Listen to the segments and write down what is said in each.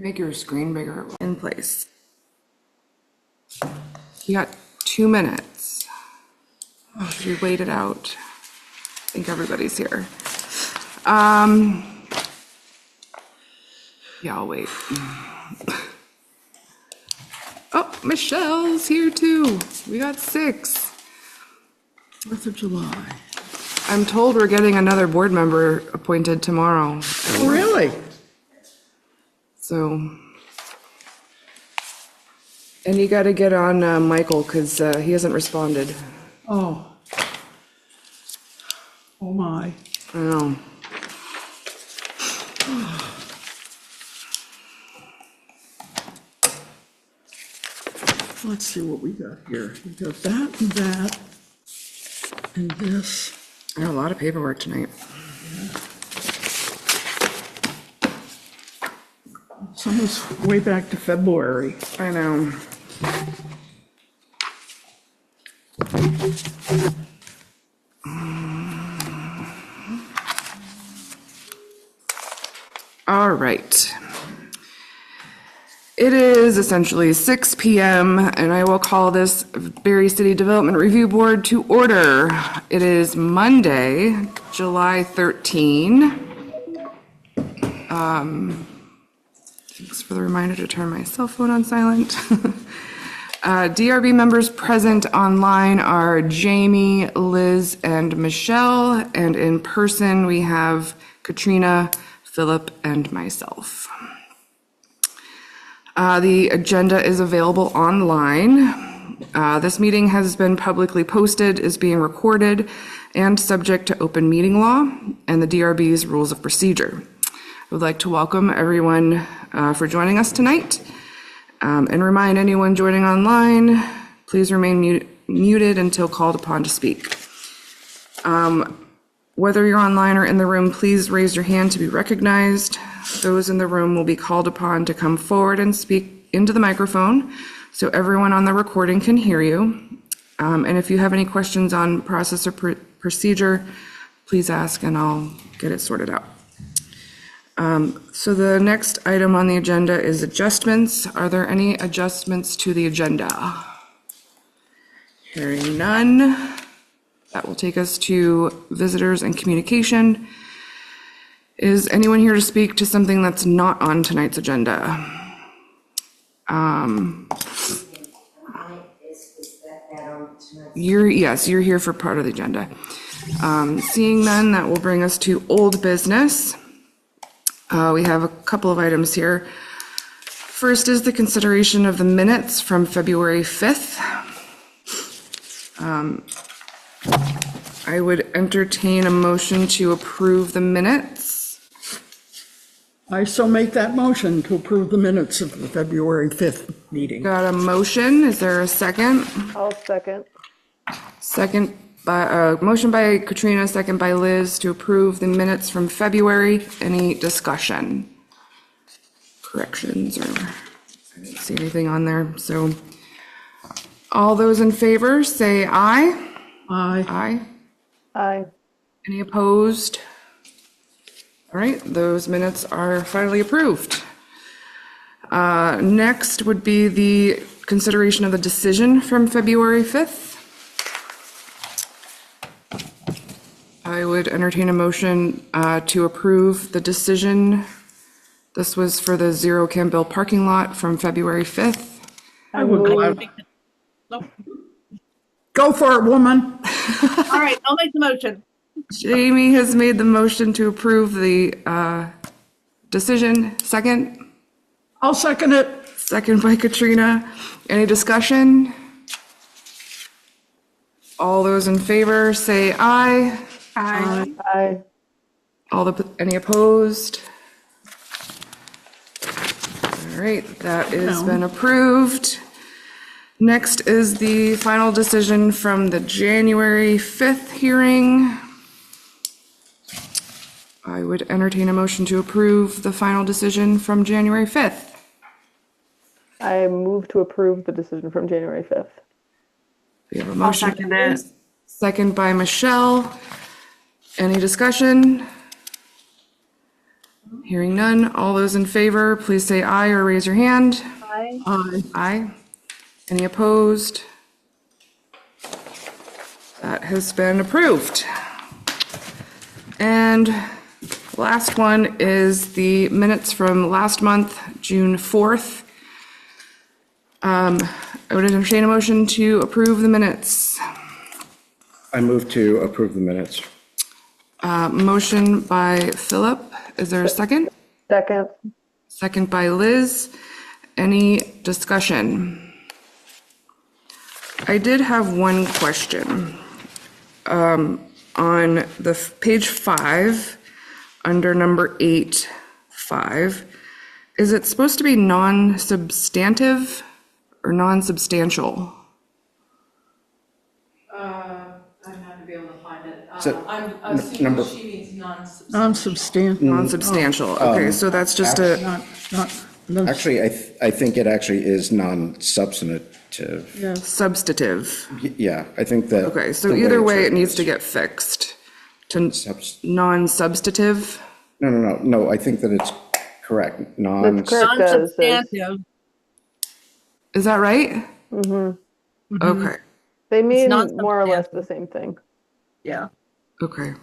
Make your screen bigger in place. You got 2 minutes. Should we wait it out? I think everybody's here. Yeah, I'll wait. Oh, Michelle's here too. We got 6. 4th of July. I'm told we're getting another board member appointed tomorrow. Oh, really? So, and you got to get on Michael because he hasn't responded. Oh. Oh, my. I know. Let's see what we got here. We got that and that and this. I got a lot of paperwork tonight. Some was way back to February. I know. All right. It is essentially 6 p.m. and I will call this Barre City Development Review Board to order. It is Monday, July 13. Thanks for the reminder to turn my cell phone on silent. DRB members present online are Jamie, Liz, and Michelle, and in person we have Katrina, Philip, and myself. The agenda is available online. This meeting has been publicly posted, is being recorded, and subject to open meeting law and the DRB's rules of procedure. I would like to welcome everyone for joining us tonight and remind anyone joining online, please remain muted until called upon to speak. Whether you're online or in the room, please raise your hand to be recognized. Those in the room will be called upon to come forward and speak into the microphone so everyone on the recording can hear you. And if you have any questions on process or procedure, please ask and I'll get it sorted out. So the next item on the agenda is adjustments. Are there any adjustments to the agenda? Hearing none. That will take us to visitors and communication. Is anyone here to speak to something that's not on tonight's agenda? Yes, you're here for part of the agenda. Seeing none, that will bring us to old business. We have a couple of items here. First is the consideration of the minutes from February 5th. I would entertain a motion to approve the minutes. I so make that motion to approve the minutes of the February 5th meeting. Got a motion. Is there a second? I'll second. Second by motion by Katrina, second by Liz to approve the minutes from February. Any discussion? Corrections or I didn't see anything on there. So all those in favor say aye. Aye. Aye. Aye. Any opposed? All right, those minutes are finally approved. Next would be the consideration of the decision from February 5th. I would entertain a motion to approve the decision. This was for the Zero Campbell parking lot from February 5th. I would gladly. Go for it, woman. All right, I'll make the motion. Jamie has made the motion to approve the decision. Second? I'll second it. Second by Katrina. Any discussion? All those in favor say aye. Aye. Aye. Any opposed? All right, that has been approved. Next is the final decision from the January 5th hearing. I would entertain a motion to approve the final decision from January 5th. I move to approve the decision from January 5th. We have a I'll motion. second it. Second by Michelle. Any discussion? Hearing none, all those in favor, please say aye or raise your hand. Aye. Aye. Aye. Any opposed? That has been approved. And last one is the minutes from last month, June 4th. I would entertain a motion to approve the minutes. I move to approve the minutes. Motion by Philip. Is there a second? Second. Second by Liz. Any discussion? I did have one question. On the page 5, under number 8.5, is it supposed to be non-substantive or non-substantial? I'm not gonna be able to find it. So, I'm n- assuming number- she means non-substantial. Non-substantial, Non-substantial, okay, so that's just a, not, Actually, I think it actually is non-substantive. yeah, substantive. Yeah, I think that. Okay, so the either way, it's it needs to written get fixed to Subs- non-substantive. is- No, I think that it's correct. That's correct. Non-substantive. Is that right? Okay, They mean not more or less substantive. the same thing. Yeah. okay.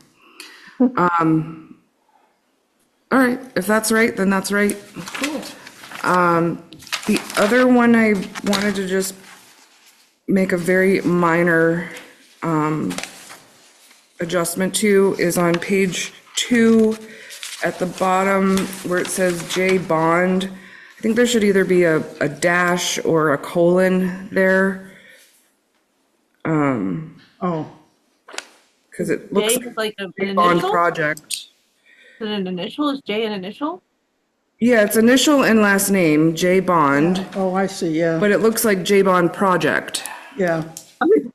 All right, if that's right, then that's right. Cool. The other one I wanted to just make a very minor adjustment to is on page 2 at the bottom where it says J Bond. I think there should either be a dash or a colon there, oh, because it J looks is like an J Bond initial? project. Is it an initial? Is J an initial? Yeah, it's initial and last name, J Bond, oh, I see, yeah, but it looks like J Bond project. yeah.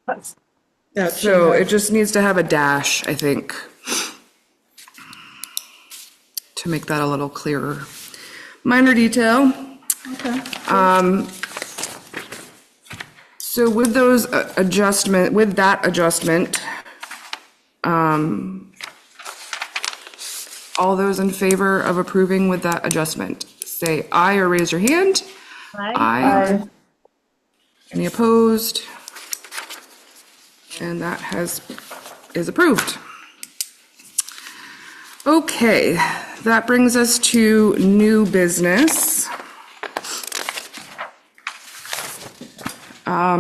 That's- That should So have- it just needs to have a dash, I think, to make that a little clearer. Minor detail. Okay. So with those with that adjustment, all those in favor of approving with that adjustment, say aye or raise your hand. Aye. Aye. Any opposed? And that is approved. Okay, that brings us to new business.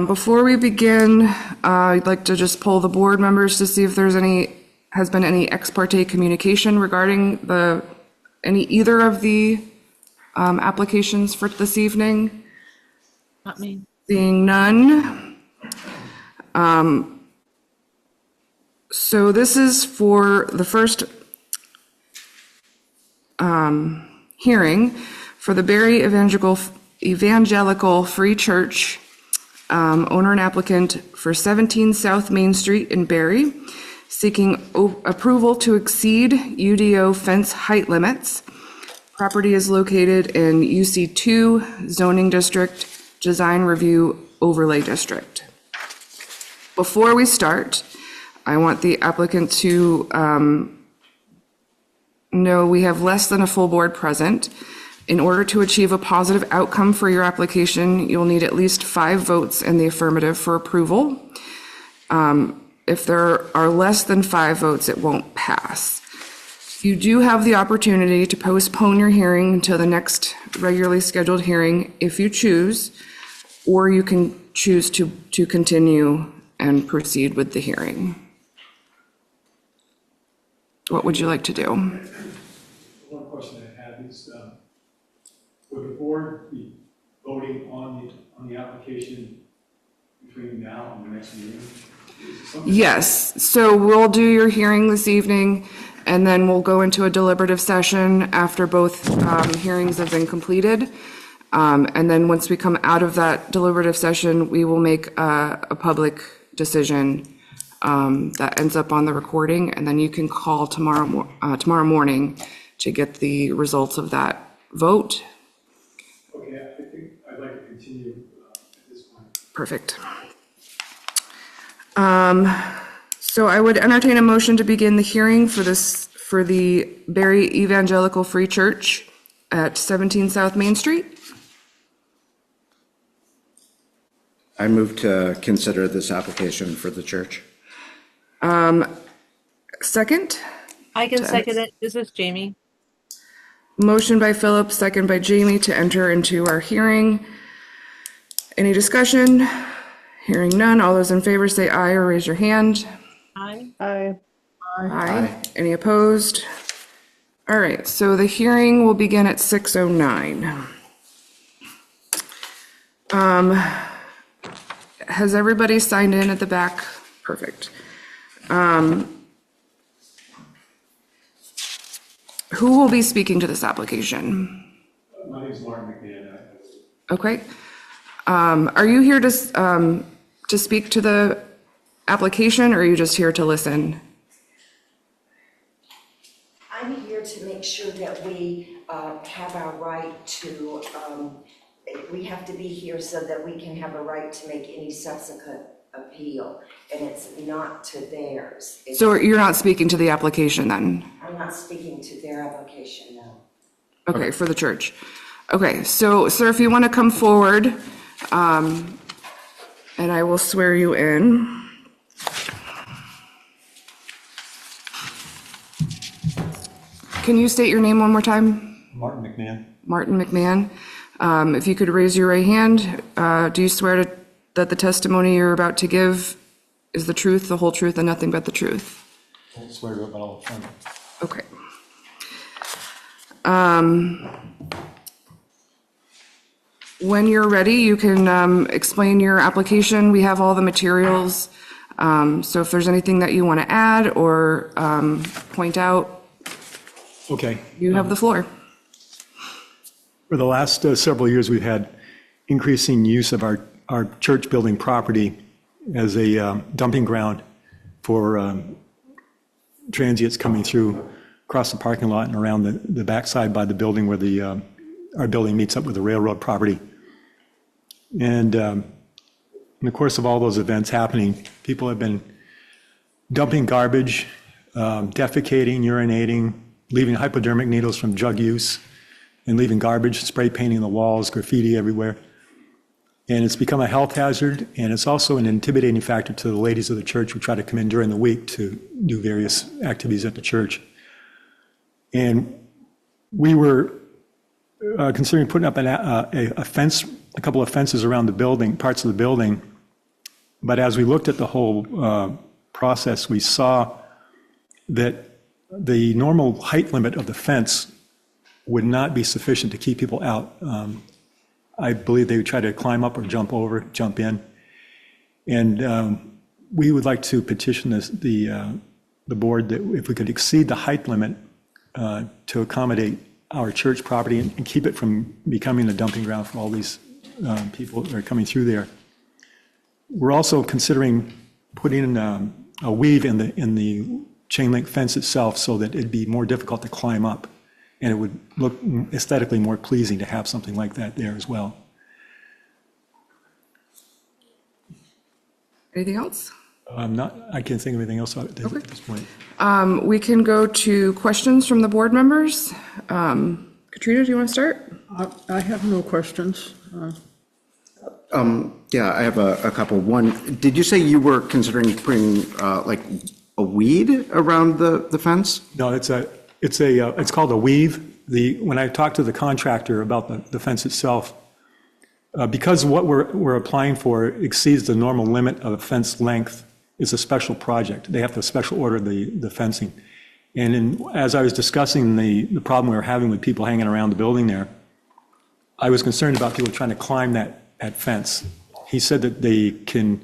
Before we begin, I'd like to just poll the board members to see if has been any ex parte communication regarding either of the applications for this evening. Not me. Seeing none. So this is for the first hearing for the Barre Evangelical Free Church, owner and applicant for 17 South Main Street in Barre, seeking approval to exceed UDO fence height limits. Property is located in UC2 zoning district, design review overlay district. Before we start, I want the applicant to know we have less than a full board present. In order to achieve a positive outcome for your application, you'll need at least 5 votes in the affirmative for approval. If there are less than 5 votes, it won't pass. You do have the opportunity to postpone your hearing until the next regularly scheduled hearing if you choose, or you can choose to continue and proceed with the hearing. What would you like to do? One question I have is, would the board be voting on the application between now and the next meeting? Is it something- Yes, so we'll do your hearing this evening, and then we'll go into a deliberative session after both hearings have been completed. And then once we come out of that deliberative session, we will make a public decision that ends up on the recording, and then you can call tomorrow morning to get the results of that vote. Okay, I think I'd like to continue at this point. Perfect. So I would entertain a motion to begin the hearing for for the Barre Evangelical Free Church at 17 South Main Street. I move to consider this application for the church. Second, I can second it. This is Jamie. motion by Philip, second by Jamie to enter into our hearing. Any discussion? Hearing none. All those in favor say aye or raise your hand. Aye. Aye. Aye. Any opposed? All right, so the hearing will begin at 6:09. Has everybody signed in at the back? Perfect. Who will be speaking to this application? My name is Martin McMahon. Okay. Are you here to speak to the application, or are you just here to listen? I'm here to make sure that we have our right to, we have to be here so that we can have a right to make any subsequent appeal, and it's not to theirs. So you're not speaking to the application then? I'm not speaking to their application, no. Okay, for the church. Okay, so sir, if you want to come forward, and I will swear you in. Can you state your name one more time? Martin McMahon. Martin McMahon. If you could raise your right hand, do you swear that the testimony you're about to give is the truth, the whole truth, and nothing but the truth? I swear to it, but I'll affirm it. Okay. When you're ready, you can explain your application. We have all the materials. So if there's anything that you want to add or point out, Okay. you have the floor. For the last several years, we've had increasing use of our church building property as a dumping ground for transients coming through across the parking lot and around the backside by the building where our building meets up with the railroad property. And in the course of all those events happening, people have been dumping garbage, defecating, urinating, leaving hypodermic needles from drug use, and leaving garbage, spray painting the walls, graffiti everywhere. And it's become a health hazard, and it's also an intimidating factor to the ladies of the church who try to come in during the week to do various activities at the church. And we were considering putting up a fence, a couple of fences around the building, parts of the building. But as we looked at the whole process, we saw that the normal height limit of the fence would not be sufficient to keep people out. I believe they would try to climb up or jump over, jump in. And we would like to petition the board that if we could exceed the height limit to accommodate our church property and keep it from becoming a dumping ground for all these people that are coming through there. We're also considering putting a weave in the chain link fence itself so that it'd be more difficult to climb up, and it would look aesthetically more pleasing to have something like that there as well. Anything else? I can't think of anything else at this point. We can go to questions from the board members. Katrina, do you want to start? I have no questions. Yeah, I have a couple. One, did you say you were considering putting like a weed around the fence? No, it's called a weave. When I talked to the contractor about the fence itself, because what we're applying for exceeds the normal limit of fence length, is a special project. They have to special order the fencing. And as I was discussing the problem we were having with people hanging around the building there, I was concerned about people trying to climb that fence. He said that they can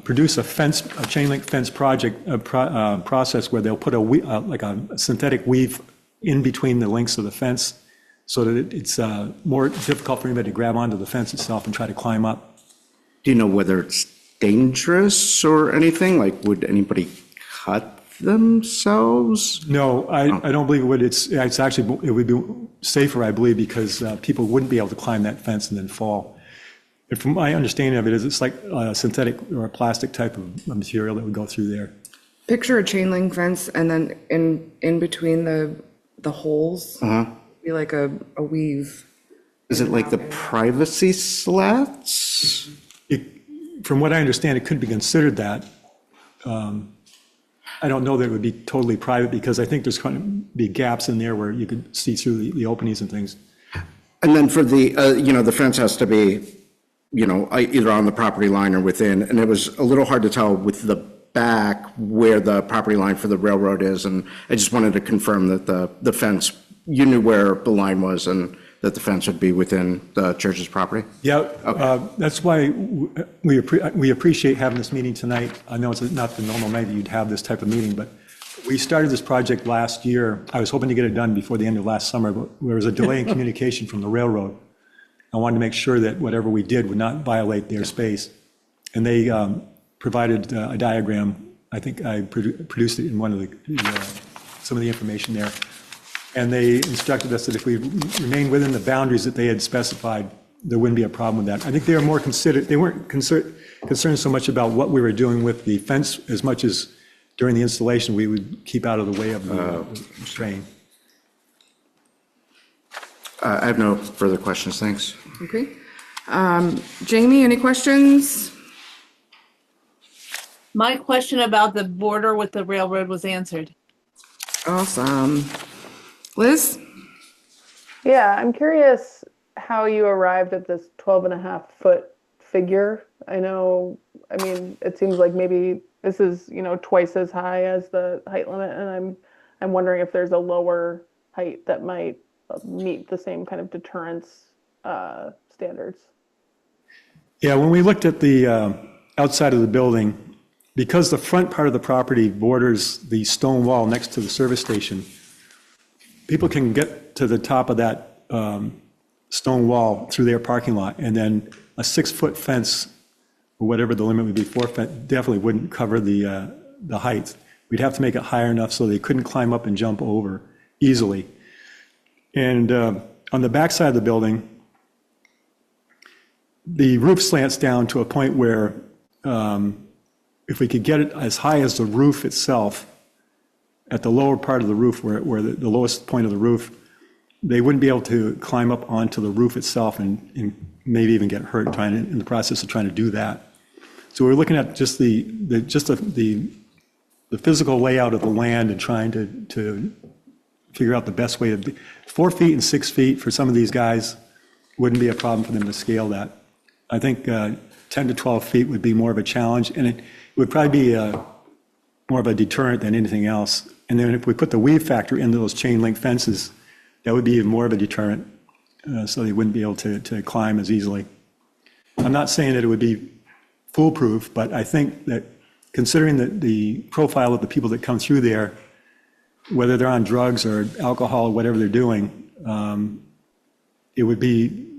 produce a chain link fence process where they'll put like a synthetic weave in between the links of the fence so that it's more difficult for anybody to grab onto the fence itself and try to climb up. Do you know whether it's dangerous or anything? Like, would anybody cut themselves? No, I don't believe it would. It's actually, it would be safer, I believe, because people wouldn't be able to climb that fence and then fall. And from my understanding of it, it's like a synthetic or a plastic type of material that would go through there. Picture a chain link fence and then in between the holes, be like a weave. Is it like the privacy slats? From what I understand, it could be considered that. I don't know that it would be totally private because I think there's going to be gaps in there where you could see through the openings and things. And then for the, the fence has to be, either on the property line or within. And it was a little hard to tell with the back where the property line for the railroad is. And I just wanted to confirm that the fence, you knew where the line was and that the fence would be within the church's property? Yeah, that's why we appreciate having this meeting tonight. I know it's not the normal night that you'd have this type of meeting, but we started this project last year. I was hoping to get it done before the end of last summer, but there was a delay in communication from the railroad. I wanted to make sure that whatever we did would not violate their space. And they provided a diagram. I think I produced it in one of some of the information there. And they instructed us that if we remain within the boundaries that they had specified, there wouldn't be a problem with that. I think they were more considered, they weren't concerned so much about what we were doing with the fence as much as during the installation, we would keep out of the way of the strain. I have no further questions, thanks. Okay. Jamie, any questions? My question about the border with the railroad was answered. Awesome. Liz? Yeah, I'm curious how you arrived at this 12.5-foot figure. I mean, it seems like maybe this is, twice as high as the height limit, and I'm wondering if there's a lower height that might meet the same kind of deterrence standards. Yeah, when we looked at the outside of the building, because the front part of the property borders the stone wall next to the service station, people can get to the top of that stone wall through their parking lot, and then a 6-foot fence, or whatever the limit would be, 4 feet, definitely wouldn't cover the height. We'd have to make it higher enough so they couldn't climb up and jump over easily. And on the back side of the building, the roof slants down to a point where if we could get it as high as the roof itself, at the lower part of the roof, where the lowest point of the roof, they wouldn't be able to climb up onto the roof itself and maybe even get hurt in the process of trying to do that. So we're looking at just the physical layout of the land and trying to figure out the best way to 4 feet and 6 feet for some of these guys wouldn't be a problem for them to scale that. I think 10 to 12 feet would be more of a challenge, and it would probably be more of a deterrent than anything else. And then if we put the weave factor into those chain link fences, that would be even more of a deterrent, so they wouldn't be able to climb as easily. I'm not saying that it would be foolproof, but I think that considering the profile of the people that come through there, whether they're on drugs or alcohol or whatever they're doing, it would be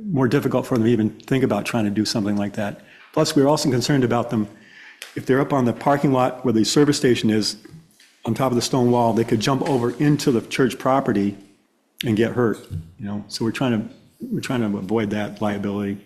more difficult for them to even think about trying to do something like that. Plus, we're also concerned about them, if they're up on the parking lot where the service station is, on top of the stone wall, they could jump over into the church property and get hurt, So we're trying to avoid that liability.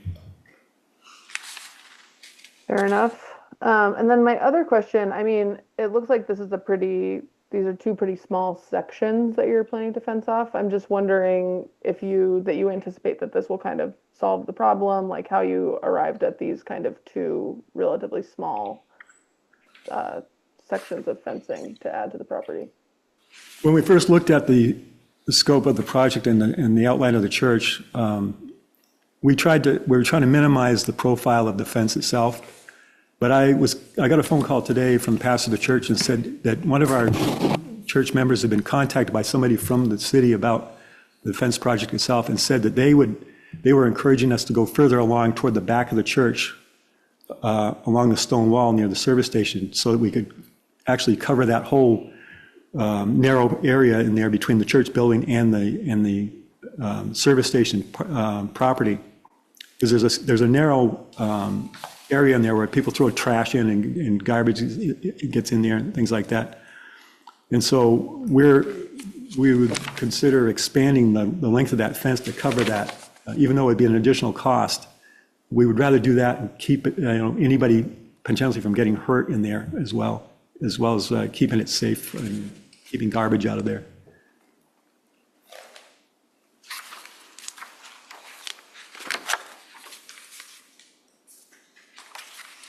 Fair enough. And then my other question, I mean, it looks like these are two pretty small sections that you're planning to fence off. I'm just wondering that you anticipate that this will kind of solve the problem, like how you arrived at these kind of two relatively small sections of fencing to add to the property. When we first looked at the scope of the project and the outline of the church, we were trying to minimize the profile of the fence itself. But I got a phone call today from the pastor of the church and said that one of our church members had been contacted by somebody from the city about the fence project itself and said that they were encouraging us to go further along toward the back of the church, along the stone wall near the service station, so that we could actually cover that whole narrow area in there between the church building and the service station property. Because there's a narrow area in there where people throw trash in and garbage gets in there and things like that. And so we would consider expanding the length of that fence to cover that, even though it'd be an additional cost. We would rather do that and keep it, anybody potentially from getting hurt in there as well, as well as keeping it safe and keeping garbage out of there.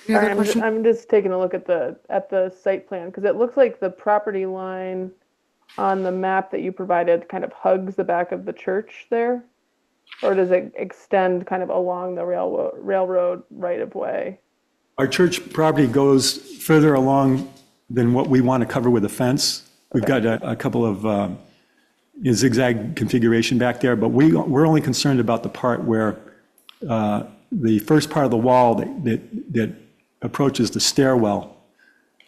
Any other Sorry, questions? I'm just taking a look at the site plan because it looks like the property line on the map that you provided kind of hugs the back of the church there, or does it extend kind of along the railroad right of way? Our church property goes further along than what we want to cover with a fence. We've got a couple of zigzag configuration back there, but we're only concerned about the part where the first part of the wall that approaches the stairwell.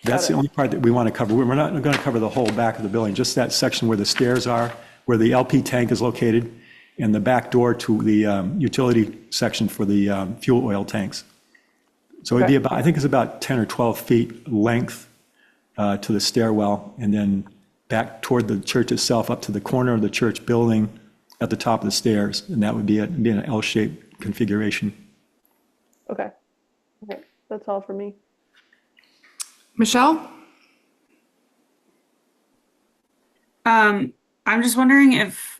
That's the only part that we want to cover. We're not going to cover the whole back of the building, just that section where the stairs are, where the LP tank is located, and the back door to the utility section for the fuel oil tanks. So it'd be about, I think it's about 10 or 12 feet length to the stairwell, and then back toward the church itself, up to the corner of the church building at the top of the stairs, and that would be an L-shaped configuration. Okay. Okay, that's all for me. Michelle? I'm just wondering if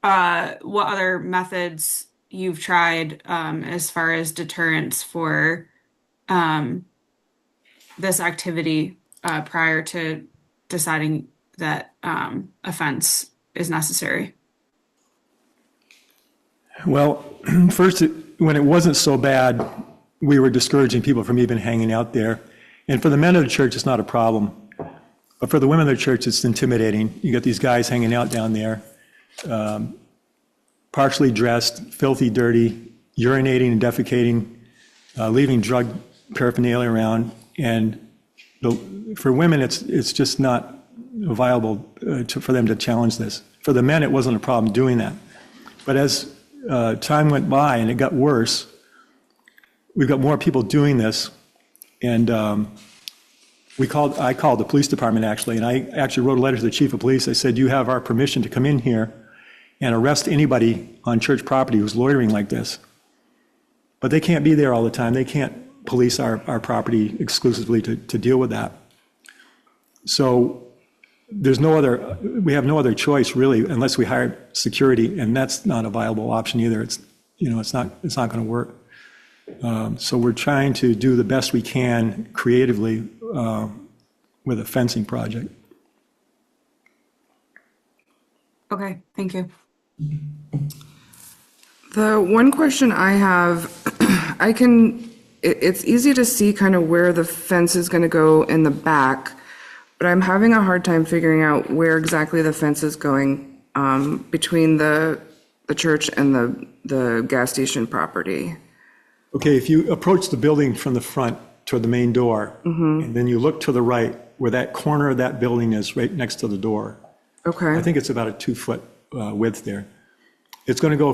what other methods you've tried as far as deterrence for this activity prior to deciding that a fence is necessary. Well, first, when it wasn't so bad, we were discouraging people from even hanging out there. And for the men of the church, it's not a problem. But for the women of the church, it's intimidating. You got these guys hanging out down there, partially dressed, filthy, dirty, urinating and defecating, leaving drug paraphernalia around. And for women, it's just not viable for them to challenge this. For the men, it wasn't a problem doing that. But as time went by and it got worse, we've got more people doing this. And I called the police department, actually, and I actually wrote a letter to the chief of police. I said, you have our permission to come in here and arrest anybody on church property who's loitering like this. But they can't be there all the time. They can't police our property exclusively to deal with that. So we have no other choice, really, unless we hire security, and that's not a viable option either. It's not going to work. So we're trying to do the best we can creatively with a fencing project. Okay, thank you. The one question I have, it's easy to see kind of where the fence is going to go in the back, but I'm having a hard time figuring out where exactly the fence is going between the church and the gas station property. Okay, if you approach the building from the front toward the main door, and then you look to the right, where that corner of that building is, right next to the door. Okay. I think it's about a 2-foot width there. It's going to go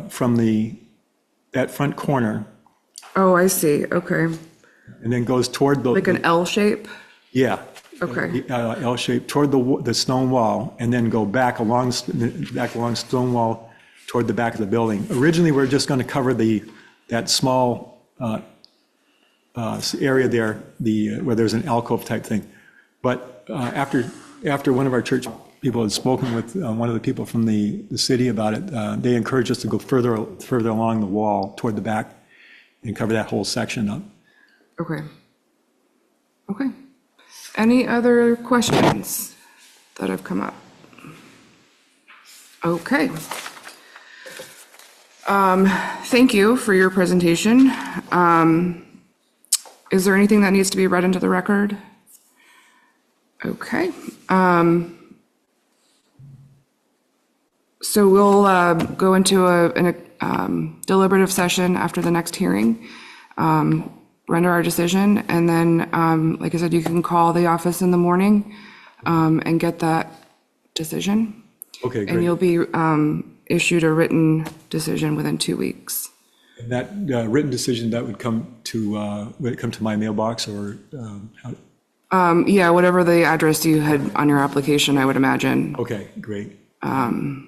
from that front corner, Oh, I see. Okay. and then goes toward the... Like an L shape? Yeah. Okay. L shape toward the stone wall, and then go back along stone wall toward the back of the building. Originally, we were just going to cover that small area there, where there's an alcove type thing. But after one of our church people had spoken with one of the people from the city about it, they encouraged us to go further along the wall toward the back and cover that whole section up. Okay. Okay. Any other questions that have come up? Okay. Thank you for your presentation. Is there anything that needs to be read into the record? Okay. So we'll go into a deliberative session after the next hearing, render our decision, and then, like I said, you can call the office in the morning and get that decision. Okay, And great. you'll be issued a written decision within 2 weeks. And that written decision, that would would it come to my mailbox, or how? Yeah, whatever the address you had on your application, I would imagine. Okay, great. 17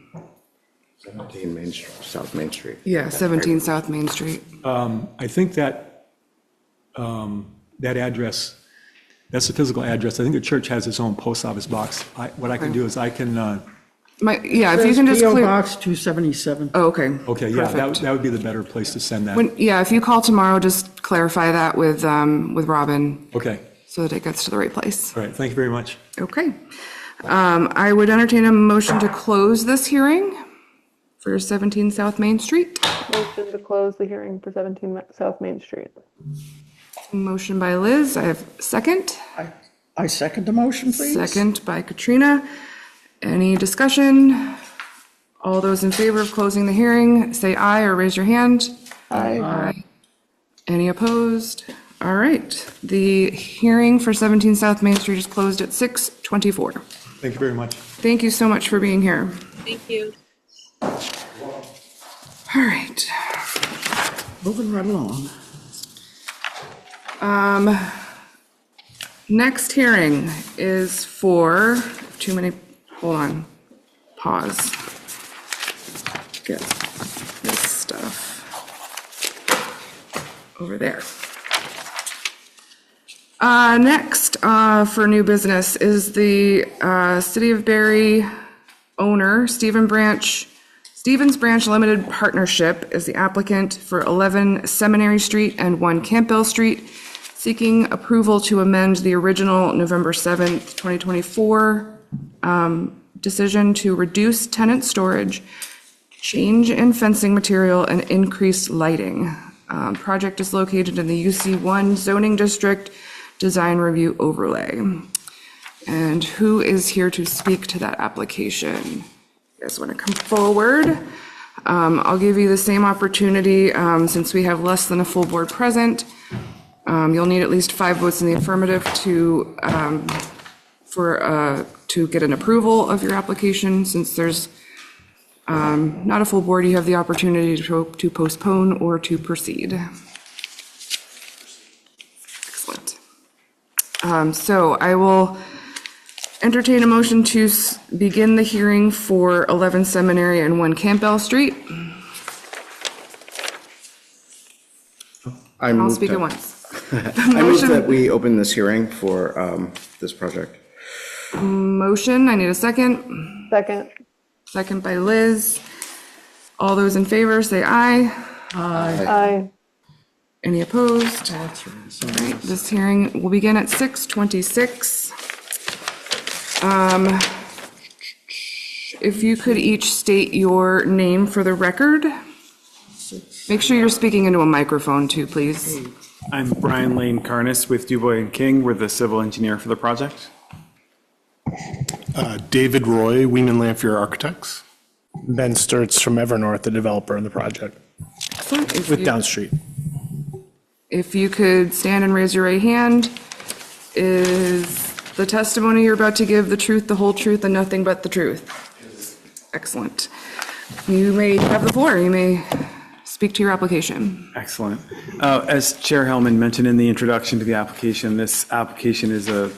South Main Street. Yeah, 17 South Main Street. I think that address That's the physical address. I think the church has its own post office box. What I can do is I can, Yeah, if you can just P.O. clear. Box 277. Oh, okay. okay, yeah, Perfect. that would be the better place to send that. Yeah, if you call tomorrow, just clarify that with Robin Okay, so that it gets to the right place. all right, thank you very much. Okay. I would entertain a motion to close this hearing for 17 South Main Street. Motion to close the hearing for 17 South Main Street. Motion by Liz. I have second. I second the motion, please. Second by Katrina. Any discussion? All those in favor of closing the hearing, say aye or raise your hand. Aye. Any opposed? All right. The hearing for 17 South Main Street is closed at 6:24. Thank you very much. Thank you so much for being here. Thank you. All right. Moving right along. Next hearing is for, too many, hold on, pause. Get this stuff over there. Next, for new business is the City of Barre owner, Stevens Branch Limited Partnership is the applicant for 11 Seminary Street and 1 Campbell Street, seeking approval to amend the original November 7th, 2024 decision to reduce tenant storage, change in fencing material, and increase lighting. Project is located in the UC1 zoning district, design review overlay. And who is here to speak to that application? You guys want to come forward? I'll give you the same opportunity since we have less than a full board present. You'll need at least 5 votes in the affirmative to get an approval of your application. Since there's not a full board, you have the opportunity to postpone or to proceed. Excellent. So I will entertain a motion to begin the hearing for 11 Seminary and 1 Campbell Street. I'll speak at once. I move that we open this hearing for this project. Motion, I need a second. Second. Second by Liz. All those in favor, say aye. Aye. Any opposed? That's right. So All right, this hearing will begin at 6:26. If you could each state your name for the record. Make sure you're speaking into a microphone too, please. I'm Brian Lane Carnes with Dubois and King. We're the civil engineer for the project. David Roy, Wieman Lanphier Architects. Ben Sturts from Evernorth, the developer of the project, Excellent. with Downstreet. If you could stand and raise your right hand. Is the testimony you're about to give the truth, the whole truth, and nothing but the truth? Excellent. You may have the floor. You may speak to your application. Excellent. As Chair Hellman mentioned in the introduction to the application, this application is a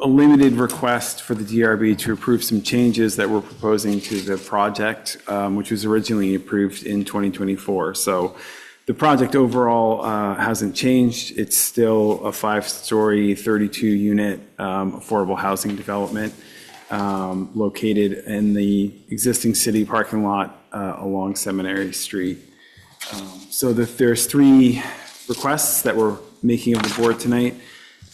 limited request for the DRB to approve some changes that we're proposing to the project, which was originally approved in 2024. So the project overall hasn't changed. It's still a 5-story, 32-unit affordable housing development located in the existing city parking lot along Seminary Street. So there's 3 requests that we're making of the board tonight,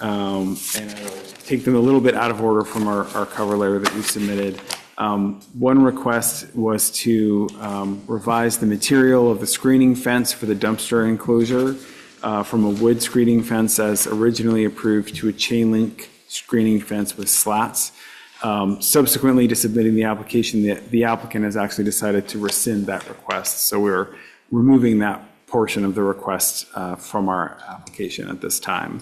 and I'll take them a little bit out of order from our cover letter that we submitted. One request was to revise the material of the screening fence for the dumpster enclosure from a wood screening fence as originally approved to a chain link screening fence with slats. Subsequently to submitting the application, the applicant has actually decided to rescind that request. So we're removing that portion of the request from our application at this time.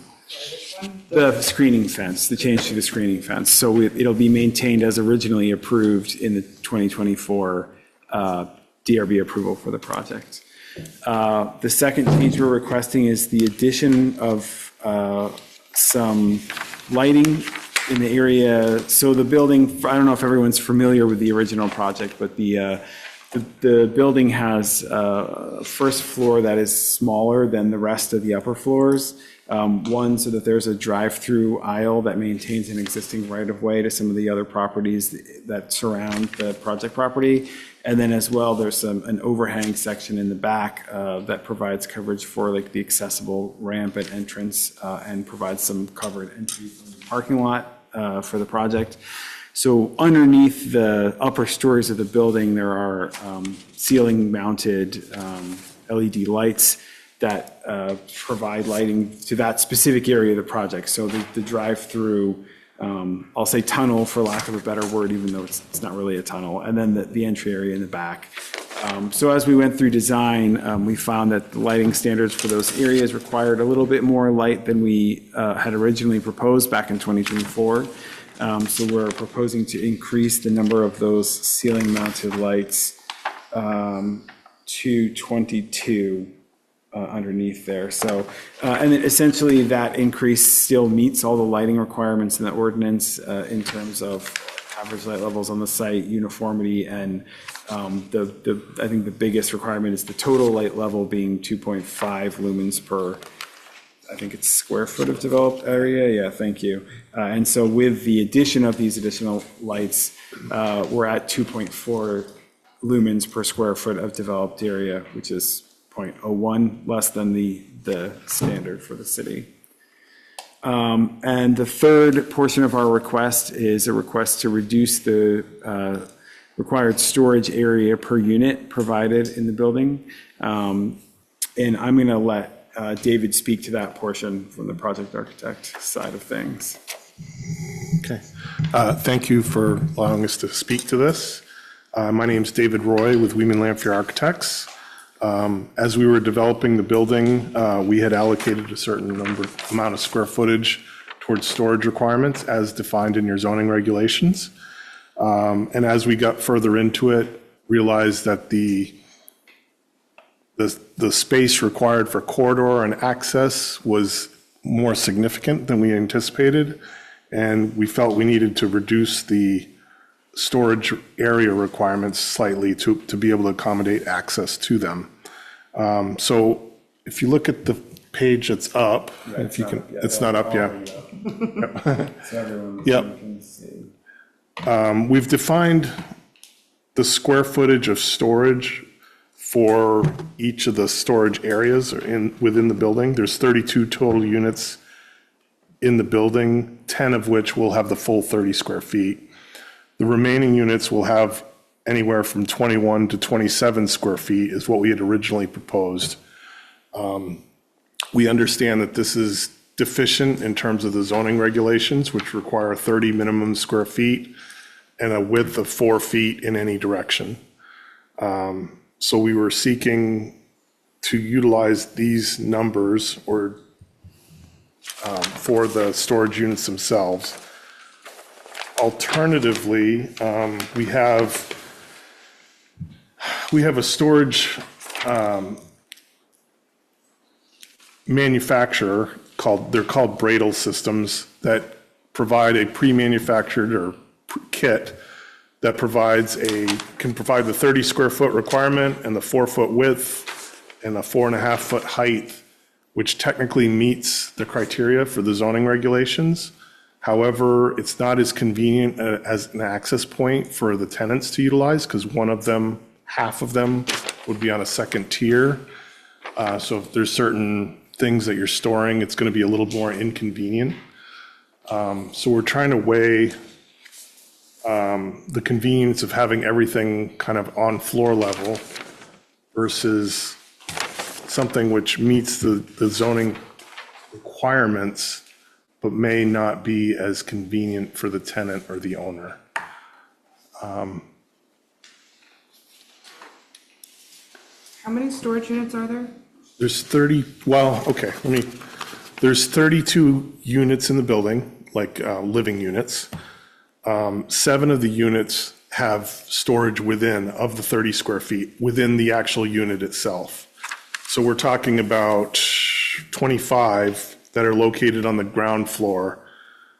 The screening fence, the change to the screening fence. So it'll be maintained as originally approved in the 2024 DRB approval for the project. The second change we're requesting is the addition of some lighting in the area. So the building, I don't know if everyone's familiar with the original project, but the building has a first floor that is smaller than the rest of the upper floors. One, so that there's a drive-through aisle that maintains an existing right-of-way to some of the other properties that surround the project property. And then as well, there's an overhang section in the back that provides coverage for like the accessible ramp and entrance and provides some covered entry from the parking lot for the project. So underneath the upper stories of the building, there are ceiling-mounted LED lights that provide lighting to that specific area of the project. So the drive-through, I'll say tunnel for lack of a better word, even though it's not really a tunnel, and then the entry area in the back. So as we went through design, we found that the lighting standards for those areas required a little bit more light than we had originally proposed back in 2024. So we're proposing to increase the number of those ceiling-mounted lights to 22 underneath there. So, and then essentially that increase still meets all the lighting requirements in the ordinance in terms of average light levels on the site, uniformity, and I think the biggest requirement is the total light level being 2.5 lumens per, I think it's square foot of developed area. Yeah, thank you. And so with the addition of these additional lights, we're at 2.4 lumens per square foot of developed area, which is 0.01 less than the standard for the city. And the third portion of our request is a request to reduce the required storage area per unit provided in the building. And I'm going to let David speak to that portion from the project architect side of things. Okay. Thank you for allowing us to speak to this. My name is David Roy with Weeman Lamphere Architects. As we were developing the building, we had allocated a certain amount of square footage towards storage requirements as defined in your zoning regulations. And as we got further into it, realized that the space required for corridor and access was more significant than we anticipated. And we felt we needed to reduce the storage area requirements slightly to be able to accommodate access to them. So if you look at the page that's up, if you can, it's not up yet. Yep. We've defined the square footage of storage for each of the storage areas within the building. There's 32 total units in the building, 10 of which will have the full 30 square feet. The remaining units will have anywhere from 21 to 27 square feet is what we had originally proposed. We understand that this is deficient in terms of the zoning regulations, which require 30 minimum square feet and a width of 4 feet in any direction. So we were seeking to utilize these numbers or for the storage units themselves. Alternatively, we have a storage manufacturer they're called Bradle Systems that provide a pre-manufactured or kit that can provide the 30 square foot requirement and the 4 foot width and a 4.5 foot height, which technically meets the criteria for the zoning regulations. However, it's not as convenient as an access point for the tenants to utilize because half of them would be on a second tier. So if there's certain things that you're storing, it's going to be a little more inconvenient. So we're trying to weigh the convenience of having everything kind of on floor level versus something which meets the zoning requirements but may not be as convenient for the tenant or the owner. How many storage units are there? There's 32 units in the building, like living units. 7 of the units have storage of the 30 square feet within the actual unit itself. So we're talking about 25 that are located on the ground floor,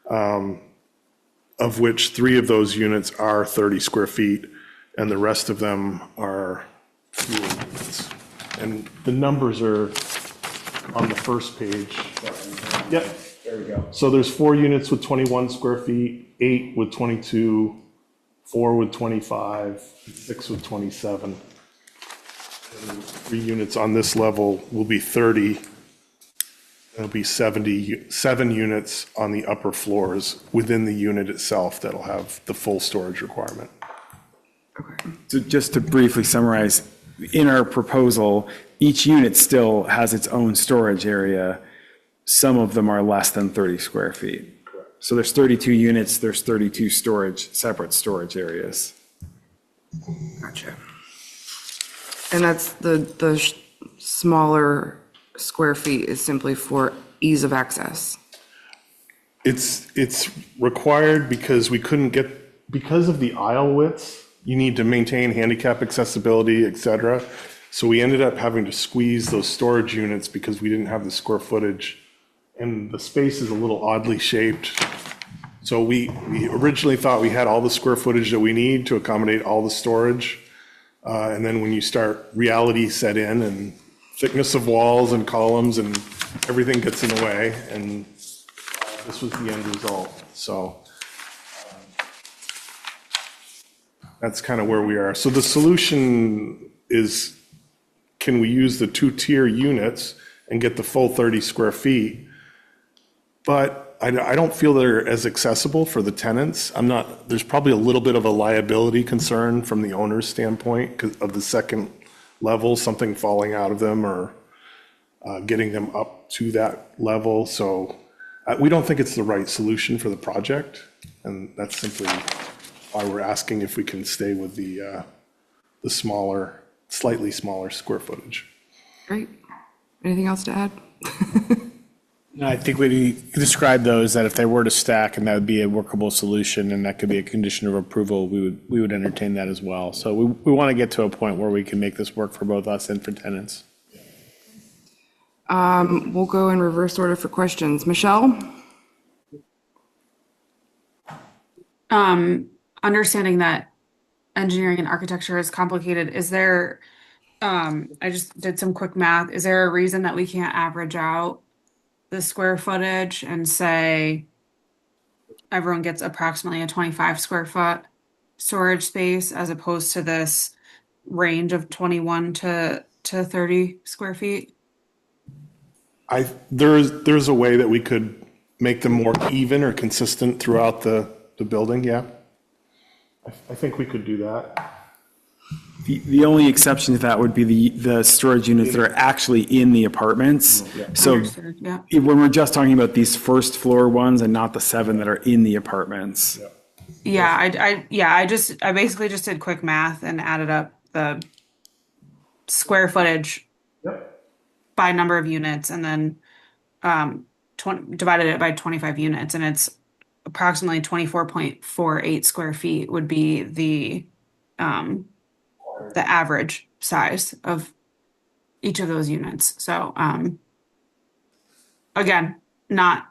of which 3 of those units are 30 square feet, and the rest of them are fewer units. And the numbers are on the first page. Yep. There we go. So there's 4 units with 21 square feet, 8 with 22, 4 with 25, 6 with 27. And 3 units on this level will be 30. There'll be 77 units on the upper floors within the unit itself that'll have the full storage requirement. So just to briefly summarize, in our proposal, each unit still has its own storage area. Some of them are less than 30 square feet. So there's 32 units, there's 32 separate storage areas. Gotcha. And that's the smaller square feet is simply for ease of access. It's required because we couldn't get, because of the aisle widths, you need to maintain handicap accessibility, et cetera. So we ended up having to squeeze those storage units because we didn't have the square footage. And the space is a little oddly shaped. So we originally thought we had all the square footage that we need to accommodate all the storage. And then when you start, reality set in and thickness of walls and columns and everything gets in the way. And this was the end result. So that's kind of where we are. So the solution is, can we use the 2-tier units and get the full 30 square feet? But I don't feel they're as accessible for the tenants. There's probably a little bit of a liability concern from the owner's standpoint 'cause of the second level, something falling out of them or getting them up to that level. So we don't think it's the right solution for the project. And that's simply why we're asking if we can stay with the smaller, slightly smaller square footage. Great. Anything else to add? No, I think we described those, that if they were to stack and that would be a workable solution and that could be a condition of approval, we would entertain that as well. So we want to get to a point where we can make this work for both us and for tenants. We'll go in reverse order for questions. Michelle? Understanding that engineering and architecture is complicated, is there, I just did some quick math, is there a reason that we can't average out the square footage and say everyone gets approximately a 25 square foot storage space as opposed to this range of 21 to 30 square feet? There's a way that we could make them more even or consistent throughout the building, yeah. I think we could do that. The only exception to that would be the storage units that are actually in the apartments. So Understood, yeah. when we're just talking about these first floor ones and not the 7 that are in the apartments. Yeah, I basically just did quick math and added up the square footage by number of units and then divided it by 25 units, and it's approximately 24.48 square feet would be the average size of each of those units. So again, not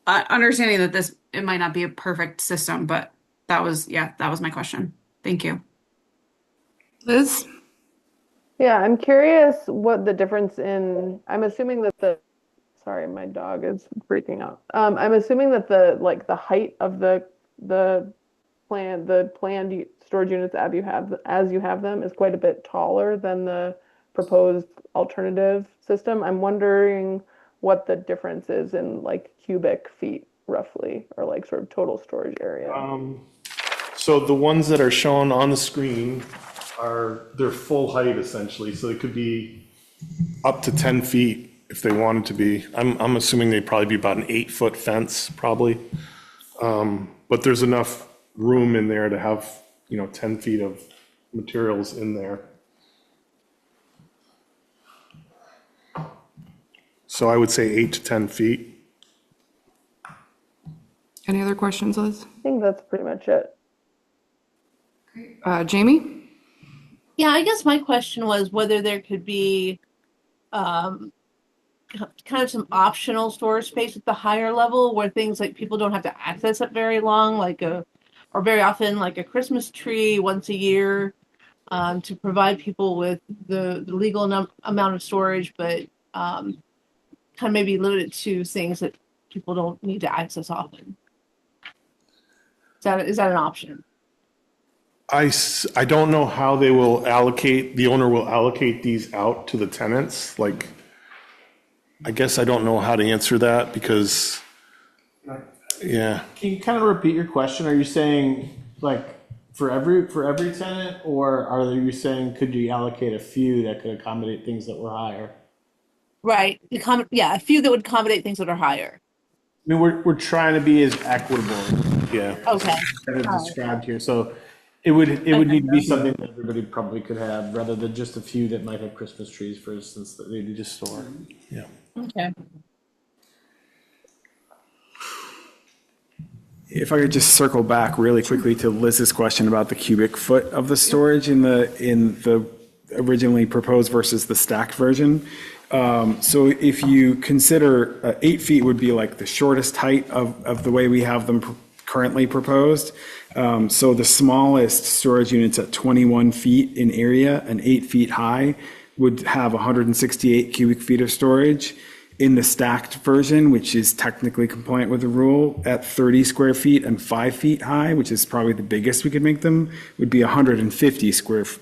understanding that it might not be a perfect system, but that was my question. Thank you. Liz? Yeah, I'm curious what the difference I'm assuming that sorry, my dog is freaking out. I'm assuming that the height of the planned storage units as you have them is quite a bit taller than the proposed alternative system. I'm wondering what the difference is in cubic feet roughly, or sort of total storage area. So the ones that are shown on the screen they're full height essentially. So they could be up to 10 feet if they wanted to be. I'm assuming they'd probably be about an 8-foot fence probably. But there's enough room in there to have 10 feet of materials in there. So I would say 8 to 10 feet. Any other questions, Liz? I think that's pretty much it. Jamie? Yeah, I guess my question was whether there could be kind of some optional storage space at the higher level where things like people don't have to access it very long, or very often, like a Christmas tree once a year, to provide people with the legal amount of storage, but kind of maybe limit it to things that people don't need to access often. Is that an option? I don't know how they will allocate, the owner will allocate these out to the tenants. Like, I guess I don't know how to answer that because, yeah. Can you kind of repeat your question? Are you saying like for every tenant, or are you saying could you allocate a few that could accommodate things that were higher? Right. A few that would accommodate things that are higher. I mean, we're trying to be as equitable, Yeah. Okay. as described here. So it would need to be something that everybody probably could have, rather than just a few that might have Christmas trees, for instance, that they need to store. Yeah. Okay. If I could just circle back really quickly to Liz's question about the cubic foot of the storage in the originally proposed versus the stacked version. So if you consider 8 feet would be like the shortest height of the way we have them currently proposed. So the smallest storage units at 21 feet in area and 8 feet high would have 168 cubic feet of storage. In the stacked version, which is technically compliant with the rule, at 30 square feet and 5 feet high, which is probably the biggest we could make them, would be 150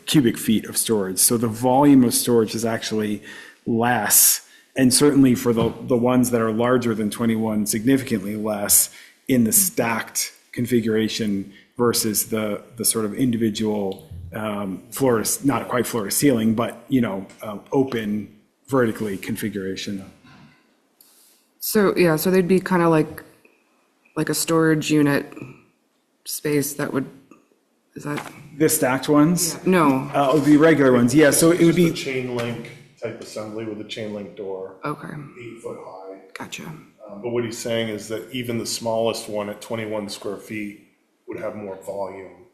cubic feet of storage. So the volume of storage is actually less, and certainly for the ones that are larger than 21, significantly less in the stacked configuration versus the sort of individual floor, not quite floor to ceiling, but open vertically configuration. So, yeah, so they'd be kind of like a storage unit space that would, is that? The stacked ones? No. It would be regular ones, yeah, so it would be. Just a chain link type assembly with a chain link door. Okay. 8 foot high. Gotcha. But what he's saying is that even the smallest one at 21 square feet would have more volume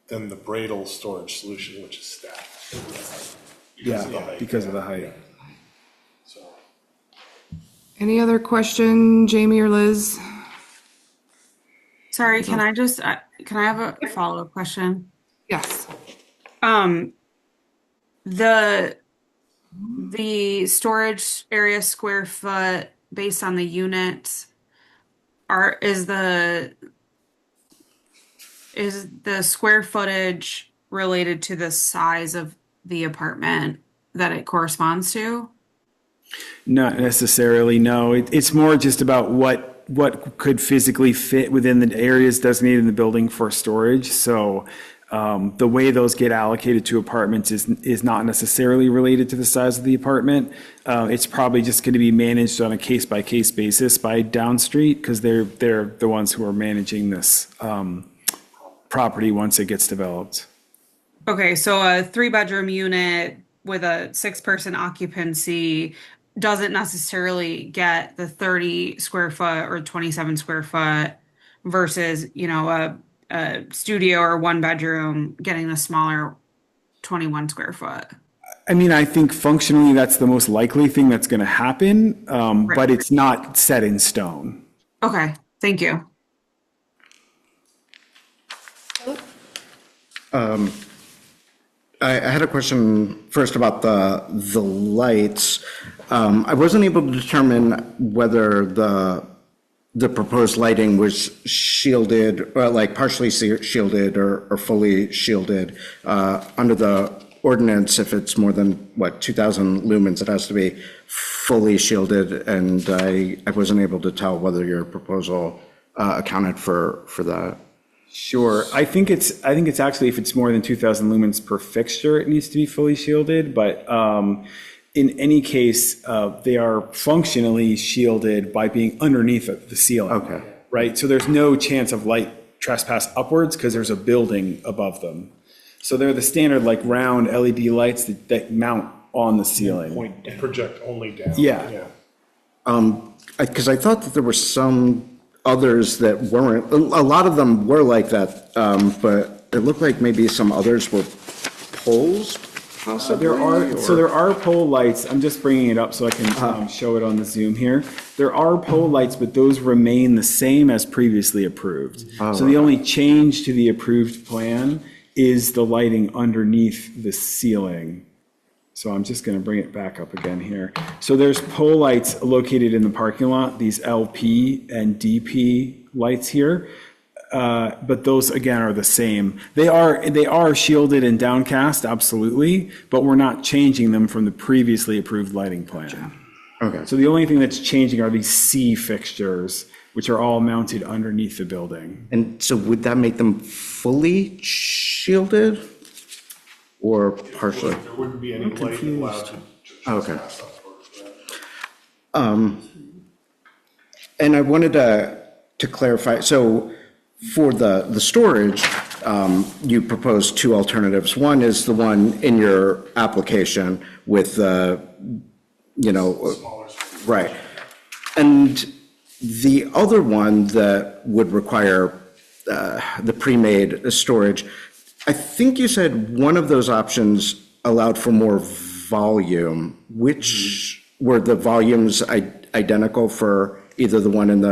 than the Bradle storage solution, which is stacked. Because of the height. So. Any other question, Jamie or Liz? Sorry, can I have a follow-up question? Yes. The storage area square foot based on the units is the square footage related to the size of the apartment that it corresponds to? Not necessarily, no. It's more just about what could physically fit within the areas designated in the building for storage. So the way those get allocated to apartments is not necessarily related to the size of the apartment. It's probably just going to be managed on a case-by-case basis by Downstreet, because they're the ones who are managing this property once it gets developed. Okay, so a 3-bedroom unit with a 6-person occupancy doesn't necessarily get the 30 square foot or 27 square foot versus, a studio or 1-bedroom getting the smaller 21 square foot. I mean, I think functionally that's the most likely thing that's going to happen, but it's not set in stone. Okay, thank you. I had a question first about the lights. I wasn't able to determine whether the proposed lighting was shielded, or like partially shielded or fully shielded. Under the ordinance, if it's more than, 2,000 lumens, it has to be fully shielded, and I wasn't able to tell whether your proposal accounted for that. Sure. I think it's actually, if it's more than 2,000 lumens per fixture, it needs to be fully shielded. But in any case, they are functionally shielded by being underneath the ceiling. Okay. Right. So there's no chance of light trespass upwards because there's a building above them. So they're the standard like round LED lights that mount on the ceiling. Project only down. Yeah. Because I thought that there were some others that weren't, a lot of them were like that, but it looked like maybe some others were poles, possibly? There are pole lights. I'm just bringing it up so I can show it on the Zoom here. There are pole lights, but those remain the same as previously approved. So the only change to the approved plan is the lighting underneath the ceiling. So I'm just going to bring it back up again here. So there's pole lights located in the parking lot, these LP and DP lights here. But those, again, are the same. They are shielded and downcast, absolutely, but we're not changing them from the previously approved lighting plan. Okay. So the only thing that's changing are these C fixtures, which are all mounted underneath the building. And so would that make them fully shielded or partially? There wouldn't be any light allowed to Okay. pass up towards that. And I wanted to clarify, so for the storage, you proposed two alternatives. One is the one in your application with, right. And the other one that would require the pre-made storage, I think you said one of those options allowed for more volume. Which were the volumes identical for either the one in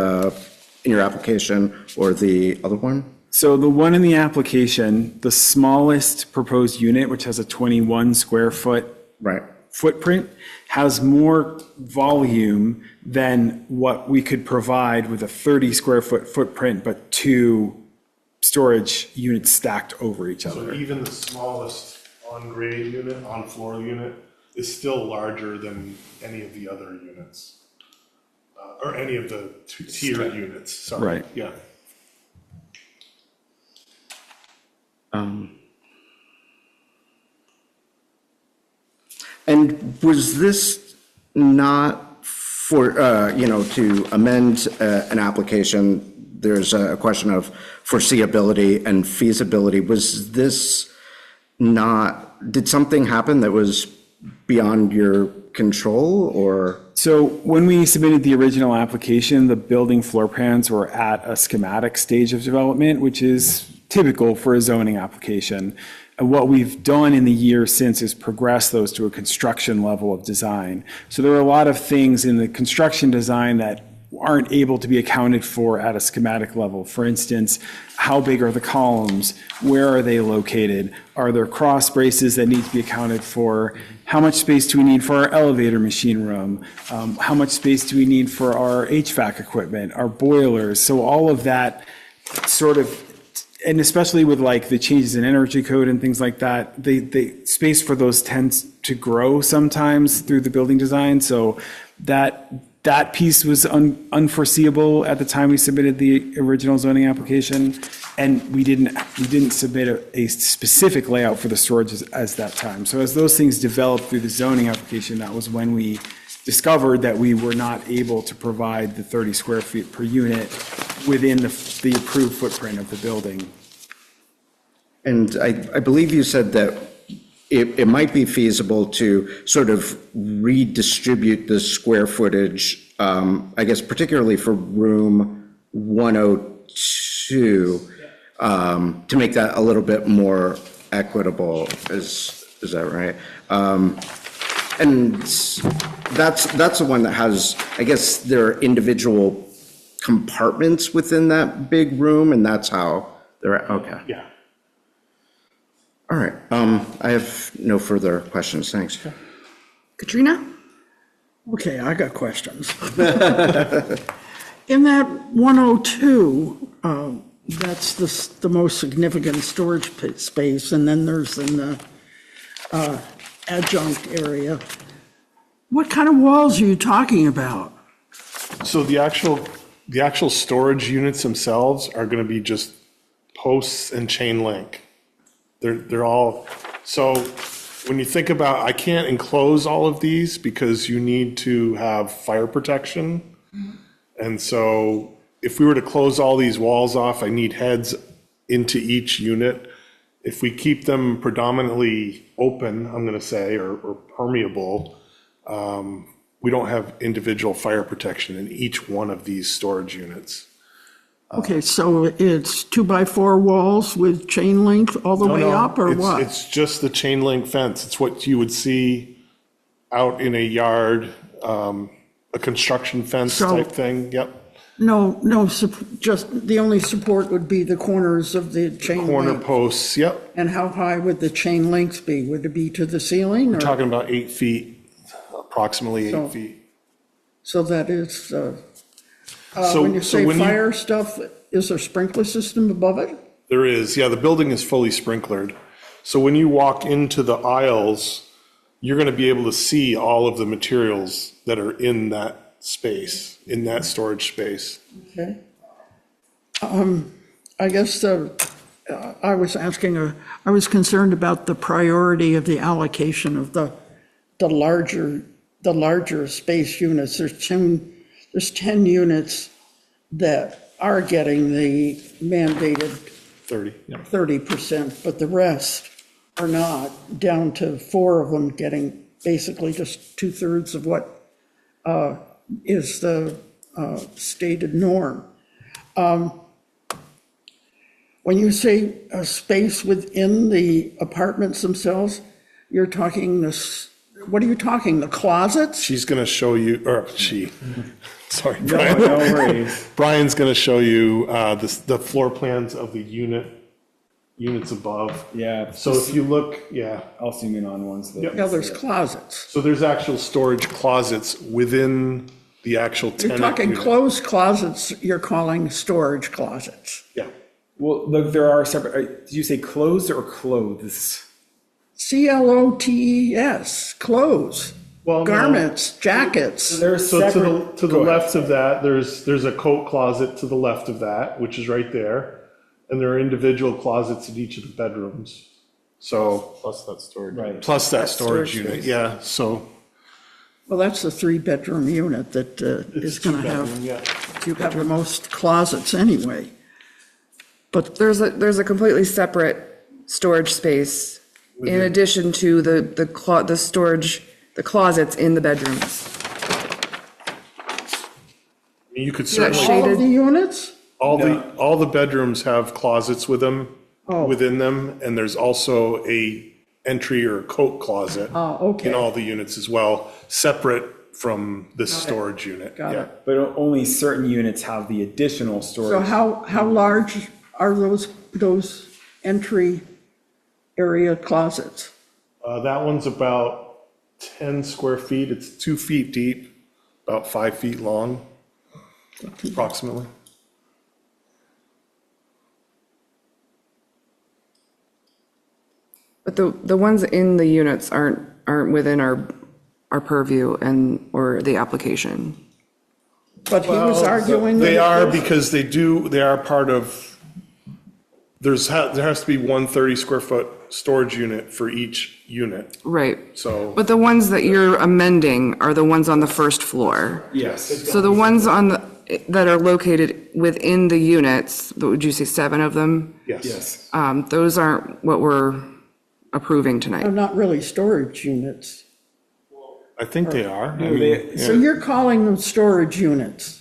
your application or the other one? So the one in the application, the smallest proposed unit, which has a 21 square foot footprint, has more volume than what we could provide with a 30 square foot footprint, but two storage units stacked over each So other. even the smallest on-grade unit, on-floor unit, is still larger than any of the other units. Or any of the tier units, sorry. Right. Yeah. And was this not for, to amend an application, there's a question of foreseeability and feasibility. Was this not, did something happen that was beyond your control or? So when we submitted the original application, the building floor plans were at a schematic stage of development, which is typical for a zoning application. And what we've done in the year since is progress those to a construction level of design. So there are a lot of things in the construction design that aren't able to be accounted for at a schematic level. For instance, how big are the columns? Where are they located? Are there cross braces that need to be accounted for? How much space do we need for our elevator machine room? How much space do we need for our HVAC equipment, our boilers? So all of that sort of, and especially with like the changes in energy code and things like that, the space for those tends to grow sometimes through the building design. So that piece was unforeseeable at the time we submitted the original zoning application, and we didn't submit a specific layout for the storage as that time. So as those things developed through the zoning application, that was when we discovered that we were not able to provide the 30 square feet per unit within the approved footprint of the building. And I believe you said that it might be feasible to sort of redistribute the square footage, I guess particularly for room 102, to make that a little bit more equitable. Is that right? And that's the one that has, I guess there are individual compartments within that big room, and that's how they're, okay. Yeah. All right, I have no further questions, thanks. Katrina? Okay, I got questions. In that 102, that's the most significant storage space, and then there's in the adjunct area. What kind of walls are you talking about? So the actual storage units themselves are going to be just posts and chain link. They're all, so when you think about, I can't enclose all of these because you need to have fire protection. And so if we were to close all these walls off, I need heads into each unit. If we keep them predominantly open, I'm going to say, or permeable, we don't have individual fire protection in each one of these storage units. Okay, so it's 2x4 walls with chain link all the way up, or what? It's just the chain link fence. It's what you would see out in a yard, a construction fence type thing, yep. No, just, the only support would be the corners of the chain Corner link. posts, yep. And how high would the chain links be? Would it be to the ceiling? We're or- talking about 8 feet, approximately So- 8 feet. So that is, So- when you so say when you- fire stuff, is there sprinkler system above it? There is, yeah, the building is fully sprinklered. So when you walk into the aisles, you're going to be able to see all of the materials that are in that space, in that storage space. Okay. I guess I was asking, I was concerned about the priority of the allocation of the larger space units. There's 10 units that are getting the mandated 30, yeah. 30%, but the rest are not, down to 4 of them getting basically just 2/3 of what is the stated norm. When you say a space within the apartments themselves, you're talking this, what are you talking, the closets? She's going to show you, or she, sorry, No, Brian. no worries. Brian's going to show you the floor plans of the units above. Yeah. So if you look, yeah, I'll zoom in on ones that. Yep. Yeah, there's closets. so there's actual storage closets within the actual You're tenant talking unit. closed closets, you're calling storage closets. Yeah, Well, look, there are separate, did you say closed or clothes? CLOTES, clothes, Well, no. garments, jackets. They're so separate. to the Go ahead. left of that, there's a coat closet to the left of that, which is right there. And there are individual closets in each of the bedrooms. So, Plus that storage. Right. plus that That's storage storage unit, space. yeah, so. Well, that's the 3-bedroom unit that is going to have, Yeah. you have the most closets anyway. But There's a completely separate storage space in addition to the storage, the closets in the bedrooms. You could that certainly, all of the units? all the bedrooms have closets with them, Oh. within them, and there's also a entry or coat closet Oh, okay. in all the units as well, separate from this storage unit. Got Yeah. it. But only certain units have the additional So storage. how large are those entry area closets? That one's about 10 square feet. It's 2 feet deep, about 5 feet long, approximately. But the ones in the units aren't within our purview or the application. But he was arguing that. They it are was- because they are part of, there has to be one 30 square foot storage unit for each unit. Right. So, But the ones that you're amending are the ones on the first floor. Yes. So the ones that are located within the units, would you say 7 of them? yes. Yes. Those aren't what we're approving Are tonight. not really storage units. I think they are. I No, mean, they- So you're calling them storage units?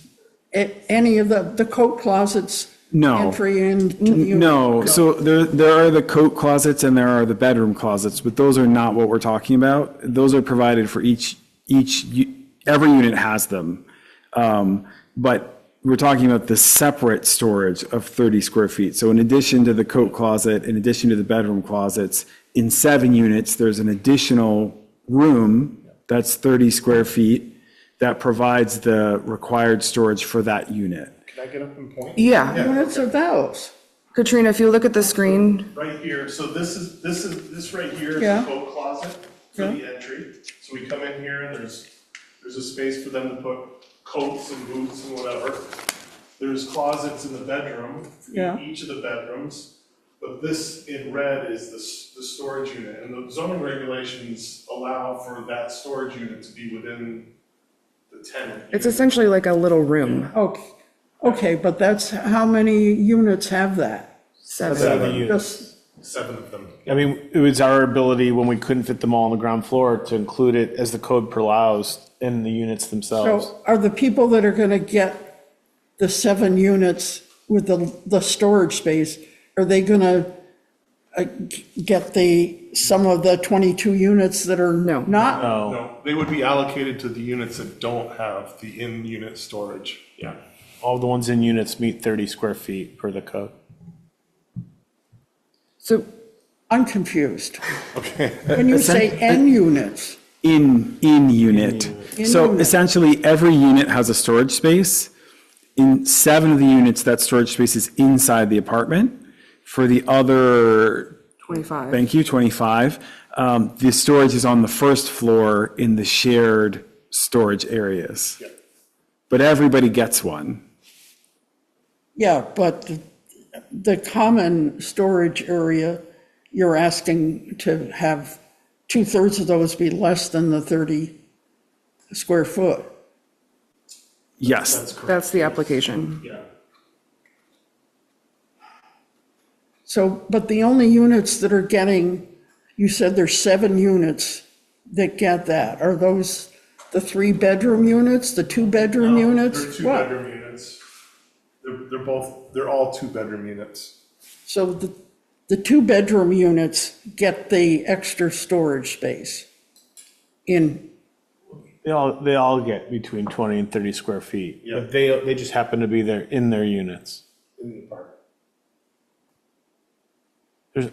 Any of the coat closets? No. Entry into the unit? No, so there are the coat closets and there are the bedroom closets, but those are not what we're talking about. Those are provided for every unit has them. But we're talking about the separate storage of 30 square feet. So in addition to the coat closet, in addition to the bedroom closets, in 7 units, there's an additional room that's 30 square feet that provides the required storage for that unit. Can I get up and point? Yeah. Units are those? Katrina, if you look at the screen, Right here, so this right here is Yeah. the coat closet for the entry. So we come in here and there's a space for them to put coats and boots and whatever. There's closets in the bedroom, Yeah. each of the bedrooms. But this in red is the storage unit, and the zoning regulations allow for that storage unit to be within the tenant. it's essentially like a little room. Okay, but that's, how many units have that? 7. 7 units. Just, 7 of them. I mean, it was our ability when we couldn't fit them all on the ground floor to include it as the code allows in the units themselves. so are the people that are gonna get the 7 units with the storage space, are they gonna get some of the 22 units that are No. not? No, No, they would be allocated to the units that don't have the in-unit storage. Yeah. All the ones in units meet 30 square feet per the code. So I'm confused. Okay. When you say N units, In unit. So unit. essentially, every unit has a storage space. In 7 of the units, that storage space is inside the apartment. For the other, 25. thank you, 25, the storage is on the first floor in the shared storage areas. But everybody gets one. yeah, but the common storage area, you're asking to have 2/3 of those be less than the 30 square foot. Yes. That's the application. So, but the only units that are getting, you said there's 7 units that get that. Are those the 3-bedroom units, the 2-bedroom units? They're What? 2-bedroom units. They're all 2-bedroom units. So the 2-bedroom units get the extra storage space in, They all get between 20 and 30 square feet. But they just happen to be there in their units.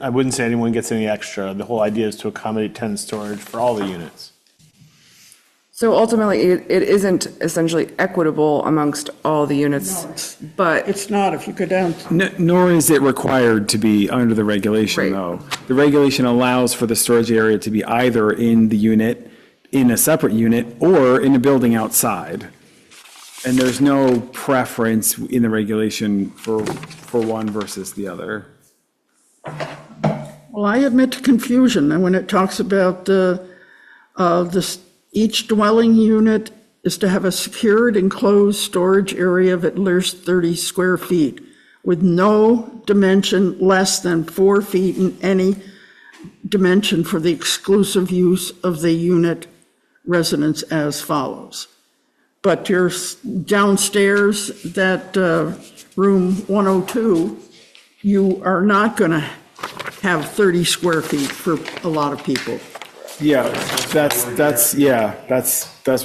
I wouldn't say anyone gets any extra. The whole idea is to accommodate tenant storage for all the units. So ultimately, it isn't essentially equitable amongst all the units, but it's not, if you go down, Nor is it required to be under the regulation, Right. though. The regulation allows for the storage area to be either in the unit, in a separate unit, or in a building outside. And there's no preference in the regulation for one versus the other. well, I admit to confusion, and when it talks about this, each dwelling unit is to have a secured enclosed storage area of at least 30 square feet with no dimension less than 4 feet in any dimension for the exclusive use of the unit residence as follows. But your downstairs, that room 102, you are not going to have 30 square feet for a lot of people. Yeah, that's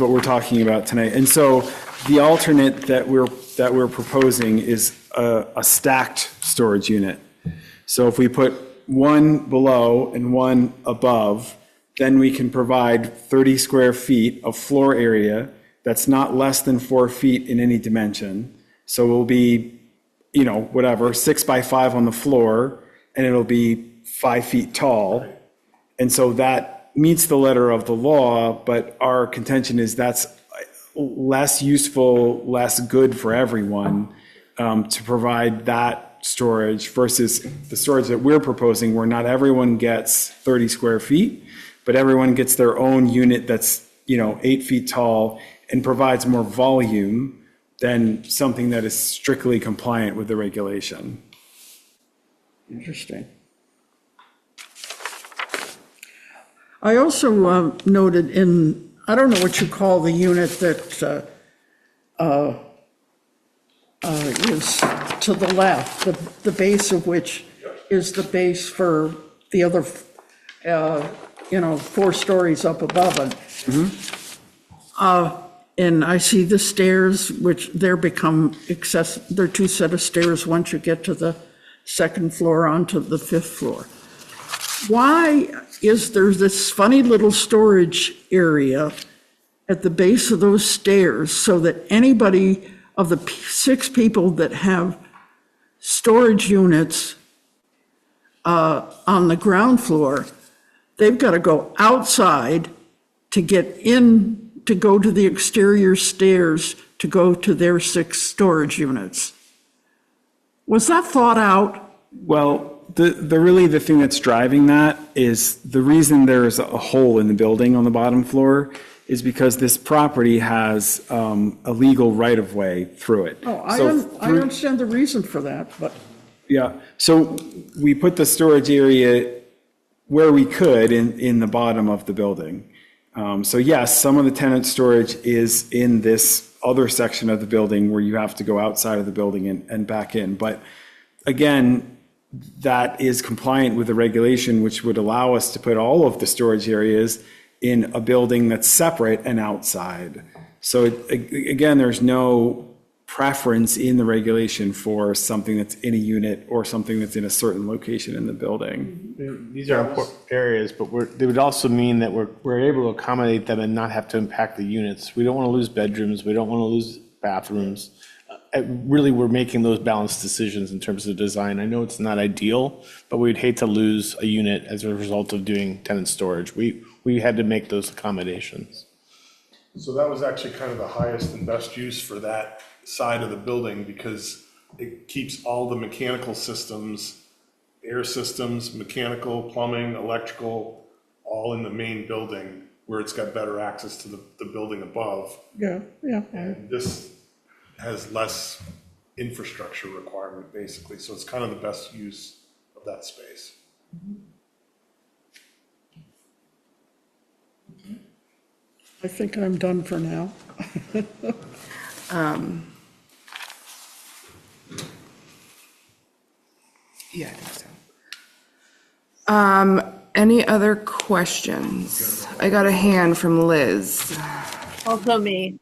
what we're talking about tonight. And so the alternate that we're proposing is a stacked storage unit. So if we put one below and one above, then we can provide 30 square feet of floor area that's not less than 4 feet in any dimension. So it'll be, whatever, 6 by 5 on the floor, and it'll be 5 feet tall. And so that meets the letter of the law, but our contention is that's less useful, less good for everyone to provide that storage versus the storage that we're proposing, where not everyone gets 30 square feet, but everyone gets their own unit that's 8 feet tall and provides more volume than something that is strictly compliant with the regulation. Interesting. I also noted in, I don't know what you call the unit that is to the left, the base of which is the base for the other, 4 stories up above it. And I see the stairs, which they're 2 set of stairs once you get to the 2nd floor onto the 5th floor. Why is there this funny little storage area at the base of those stairs so that anybody of the 6 people that have storage units on the ground floor, they've got to go outside to get in, to go to the exterior stairs to go to their 6 storage units? Was that thought out? Well, the thing that's driving that is the reason there's a hole in the building on the bottom floor is because this property has a legal right-of-way through it. Oh, I So understand the reason for that, but Yeah, so we put the storage area where we could in the bottom of the building. So yes, some of the tenant storage is in this other section of the building where you have to go outside of the building and back in. But again, that is compliant with the regulation, which would allow us to put all of the storage areas in a building that's separate and outside. So again, there's no preference in the regulation for something that's in a unit or something that's in a certain location in the building. These are important areas, but they would also mean that we're able to accommodate them and not have to impact the units. We don't want to lose bedrooms, we don't want to lose bathrooms. Really, we're making those balanced decisions in terms of design. I know it's not ideal, but we'd hate to lose a unit as a result of doing tenant storage. We had to make those accommodations. So that was actually kind of the highest and best use for that side of the building because it keeps all the mechanical systems, air systems, mechanical, plumbing, electrical, all in the main building where it's got better access to the building above. Yeah, yeah. And this has less infrastructure requirement, basically, so it's kind of the best use of that space. I think I'm done for now. Yeah, I think so. Any other questions? I got a hand from Liz. Also me.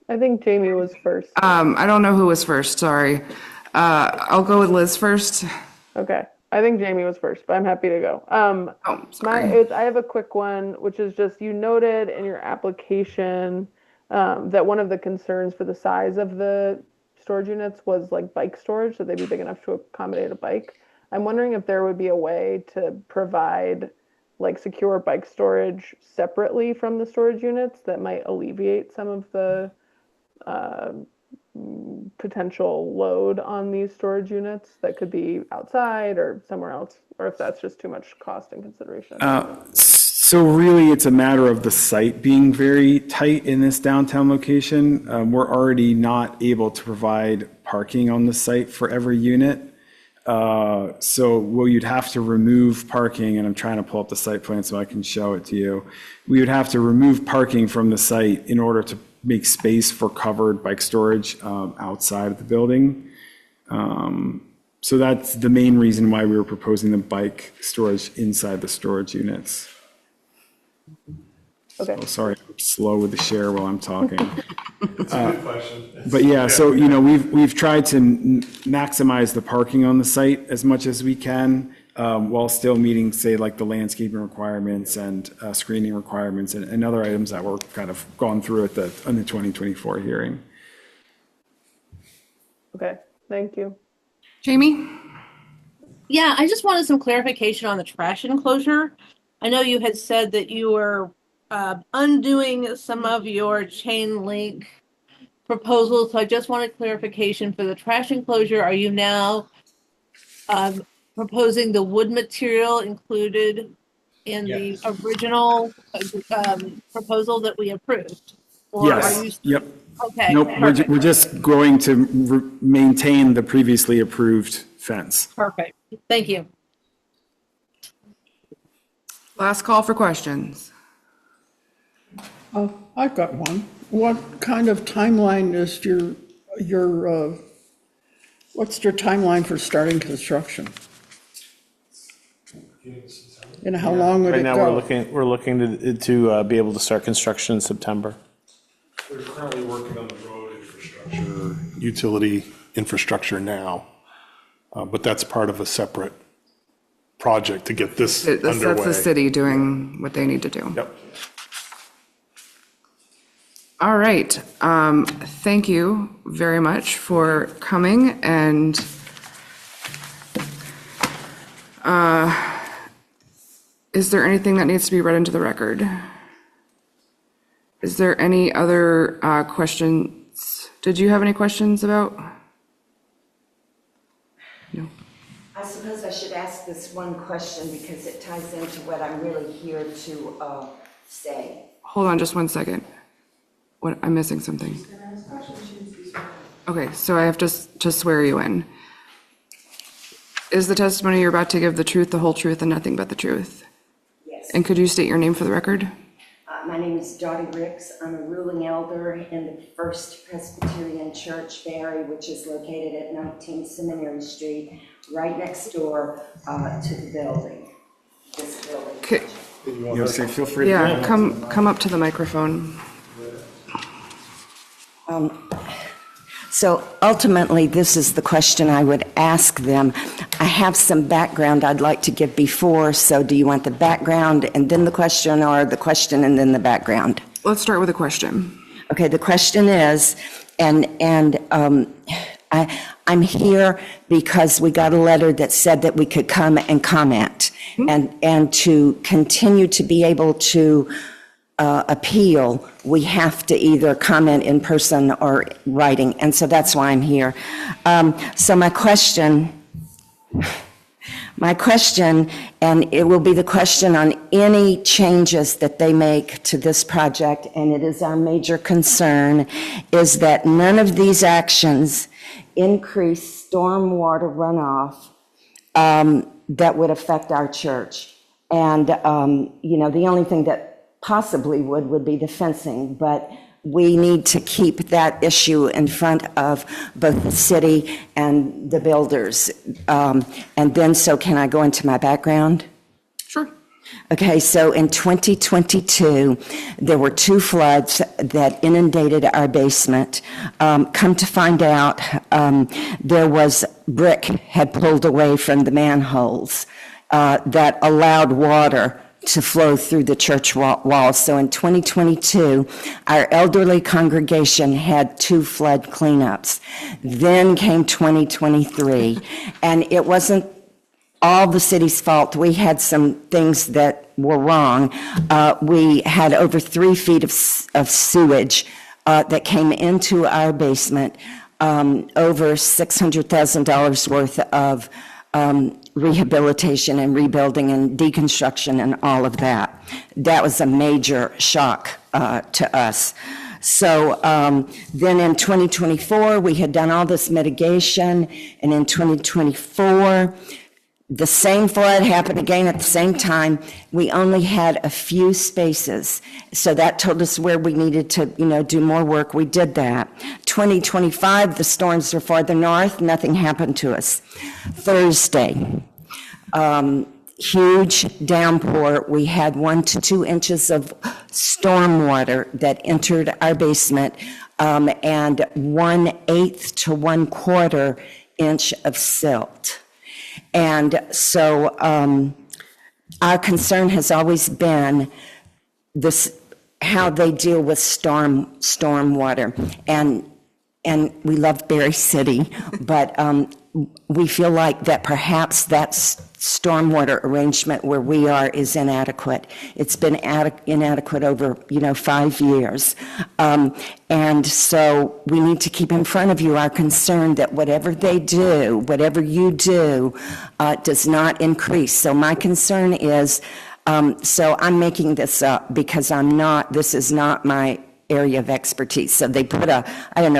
I think Jamie was first. I don't know who was first, sorry. I'll go with Liz first. Okay. I think Jamie was first, but I'm happy to go. Sorry. I have a quick one, which is just you noted in your application that one of the concerns for the size of the storage units was like bike storage, so they'd be big enough to accommodate a bike. I'm wondering if there would be a way to provide like secure bike storage separately from the storage units that might alleviate some of the potential load on these storage units that could be outside or somewhere else, or if that's just too much cost and consideration. So really, it's a matter of the site being very tight in this downtown location. We're already not able to provide parking on the site for every unit. So you'd have to remove parking, and I'm trying to pull up the site plan so I can show it to you. We would have to remove parking from the site in order to make space for covered bike storage outside of the building. So that's the main reason why we were proposing the bike storage inside the storage units. Okay. Oh, sorry, I'm slow with the share while I'm talking. It's a good question. But yeah, so, we've tried to maximize the parking on the site as much as we can, while still meeting, say, like the landscaping requirements and screening requirements and other items that were kind of gone through on the 2024 hearing. Okay, thank you. Jamie? Yeah, I just wanted some clarification on the trash enclosure. I know you had said that you were undoing some of your chain link proposals, so I just wanted clarification for the trash enclosure. Are you now proposing the wood material included in the original proposal that we approved? Or Yes, are you... yep. Okay. Nope, Perfect. we're just going to maintain the previously approved fence. Perfect. Thank you. Last call for questions. I've got one. What kind of timeline is what's your timeline for starting construction? And how long would Right it now, go? we're looking to be able to start construction in September. We're currently working on the road infrastructure, utility infrastructure now, but that's part of a separate project to get this underway. That's the city doing what they need to do. Yep. All right. Thank you very much for coming, and is there anything that needs to be read into the record? Is there any other questions? Did you have any questions about? No. I suppose I should ask this one question because it ties into what I'm really here to say. Hold on just one second. What, I'm missing something. Okay, so I have to swear you in. Is the testimony you're about to give the truth, the whole truth, and nothing but the truth? Yes. And could you state your name for the record? My name is Dottie Ricks. I'm a ruling elder in the First Presbyterian Church, Barre, which is located at 19 Seminary Street, right next door to the building, this building. Okay. Feel free to. Yeah, come up to the microphone. So ultimately, this is the question I would ask them. I have some background I'd like to give before, so do you want the background and then the question, or the question and then the background? Let's start with a question. Okay, the question is, I'm here because we got a letter that said that we could come and comment, and to continue to be able to appeal, we have to either comment in person or writing, and so that's why I'm here. So my question, and it will be the question on any changes that they make to this project, and it is our major concern, is that none of these actions increase stormwater runoff that would affect our church. And, the only thing that possibly would be the fencing, but we need to keep that issue in front of both the city and the builders. And then, so can I go into my background? Sure. Okay, so in 2022, there were 2 floods that inundated our basement. Come to find out, there was brick had pulled away from the manholes that allowed water to flow through the church walls. So in 2022, our elderly congregation had 2 flood cleanups. Then came 2023, and it wasn't all the city's fault. We had some things that were wrong. We had over 3 feet of sewage that came into our basement, over $600,000 worth of rehabilitation and rebuilding and deconstruction and all of that. That was a major shock to us. So then in 2024, we had done all this mitigation, and in 2024, the same flood happened again at the same time. We only had a few spaces, so that told us where we needed to, do more work. We did that. 2025, the storms were farther north. Nothing happened to us. Thursday, huge downpour. We had 1 to 2 inches of storm water that entered our basement, and 1/8 to 1/4 inch of silt. And so our concern has always been this, how they deal with storm water. And we love Barre City, but we feel like that perhaps that stormwater arrangement where we are is inadequate. It's been inadequate over, 5 years. And so we need to keep in front of you our concern that whatever they do, whatever you do, does not increase. So my concern is, so I'm making this up because this is not my area of expertise. So they put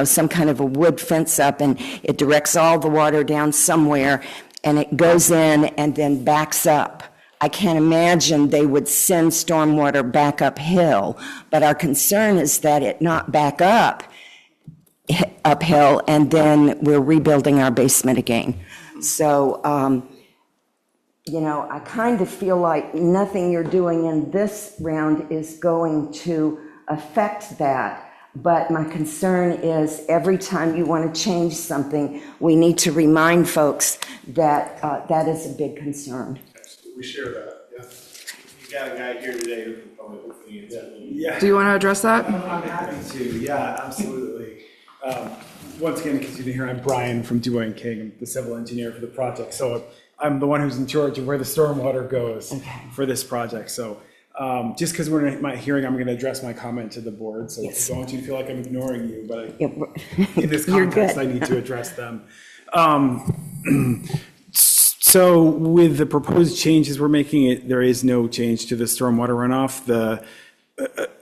some kind of a wood fence up, and it directs all the water down somewhere, and it goes in and then backs up. I can't imagine they would send stormwater back uphill, but our concern is that it not back uphill, and then we're rebuilding our basement again. So, I kind of feel like nothing you're doing in this round is going to affect that. But my concern is every time you want to change something, we need to remind folks that that is a big concern. We share that, yeah. You got a guy here today who can probably hopefully answer that. Yeah. Do you want to address that? I'm happy to, yeah, absolutely. Once again, because you didn't hear, I'm Brian from Duane King. I'm the civil engineer for the project. So I'm the one who's in charge of where the stormwater goes for this project. So just because we're in my hearing, I'm going to address my comment to the board. So I don't want you to feel like I'm ignoring you, but in this context, I need to address them. So with the proposed changes we're making, there is no change to the stormwater runoff.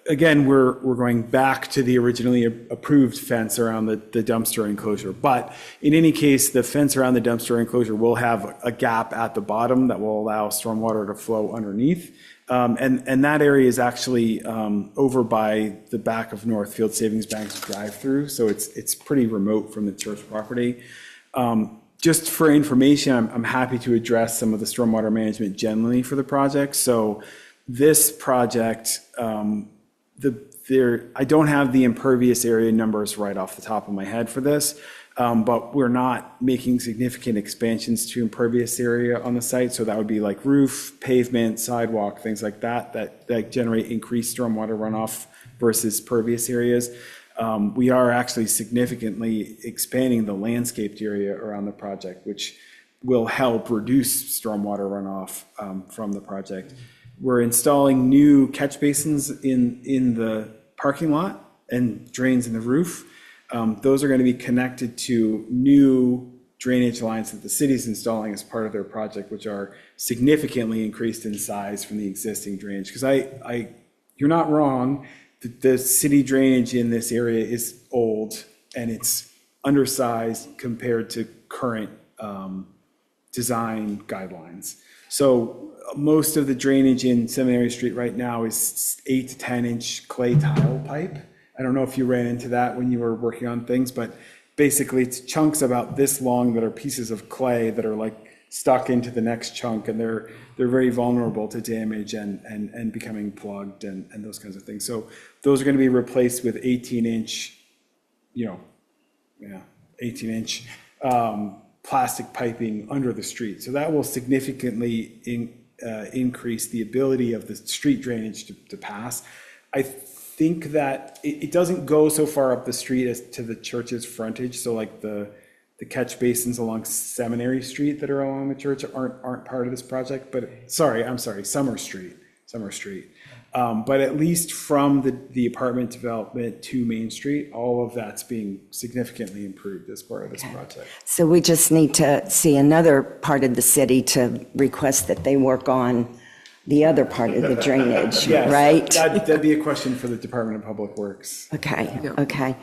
Again, we're going back to the originally approved fence around the dumpster enclosure. But in any case, the fence around the dumpster enclosure will have a gap at the bottom that will allow stormwater to flow underneath. And that area is actually over by the back of Northfield Savings Bank's drive-through. So it's pretty remote from the church property. Just for information, I'm happy to address some of the stormwater management generally for the project. So this project, the I don't have the impervious area numbers right off the top of my head for this, but we're not making significant expansions to impervious area on the site. So that would be like roof, pavement, sidewalk, things like that, that generate increased stormwater runoff versus pervious areas. We are actually significantly expanding the landscaped area around the project, which will help reduce stormwater runoff from the project. We're installing new catch basins in the parking lot and drains in the roof. Those are going to be connected to new drainage lines that the city's installing as part of their project, which are significantly increased in size from the existing drainage. Because you're not wrong, the city drainage in this area is old and it's undersized compared to current design guidelines. So most of the drainage in Seminary Street right now is 8 to 10 inch clay tile pipe. I don't know if you ran into that when you were working on things, but basically it's chunks about this long that are pieces of clay that are like stuck into the next chunk, and they're very vulnerable to damage and becoming plugged and those kinds of things. So those are going to be replaced with 18 inch, 18 inch plastic piping under the street. So that will significantly increase the ability of the street drainage to pass. I think that it doesn't go so far up the street as to the church's frontage. So like the catch basins along Seminary Street that are along the church aren't part of this project, but I'm sorry, Summer Street. But at least from the apartment development to Main Street, all of that's being significantly improved as part of this project. So we just need to see another part of the city to request that they work on the other part of the drainage, Yes, right? that'd be a question for the Department of Public Works. Okay, okay.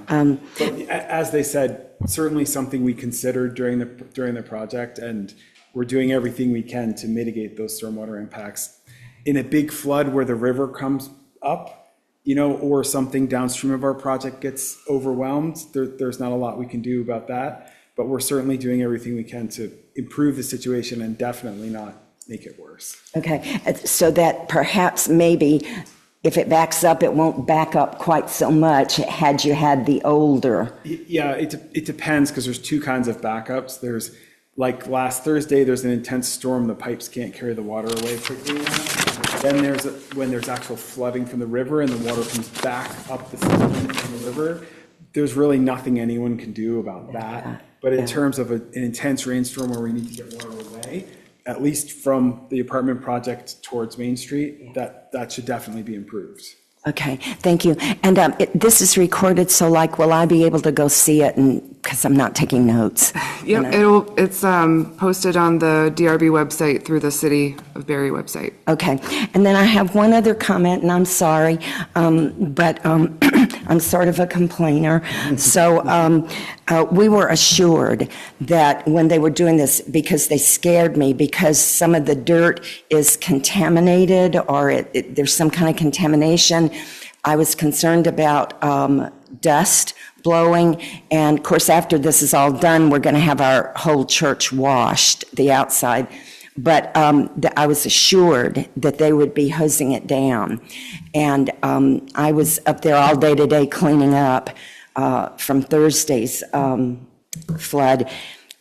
But as they said, certainly something we considered during the project, and we're doing everything we can to mitigate those stormwater impacts. In a big flood where the river comes up, or something downstream of our project gets overwhelmed, there's not a lot we can do about that. But we're certainly doing everything we can to improve the situation and definitely not make it worse. Okay, so that perhaps maybe if it backs up, it won't back up quite so much had you had the older. Yeah, it depends, because there's two kinds of backups. There's, like last Thursday, there's an intense storm, the pipes can't carry the water away quickly enough. Then when there's actual flooding from the river and the water comes back up the system from the river, there's really nothing anyone can do about that. But in terms of an intense rainstorm where we need to get water away, at least from the apartment project towards Main Street, that should definitely be improved. Okay, thank you. And this is recorded, so will I be able to go see it? And because I'm not taking notes. Yep, it's posted on the DRB website through the City of Barre website. Okay, and then I have one other comment, and I'm sorry, but I'm sort of a complainer. So we were assured that when they were doing this, because they scared me, because some of the dirt is contaminated or there's some kind of contamination, I was concerned about dust blowing. And of course, after this is all done, we're going to have our whole church washed, the outside. But I was assured that they would be hosing it down. And I was up there all day today cleaning up from Thursday's flood,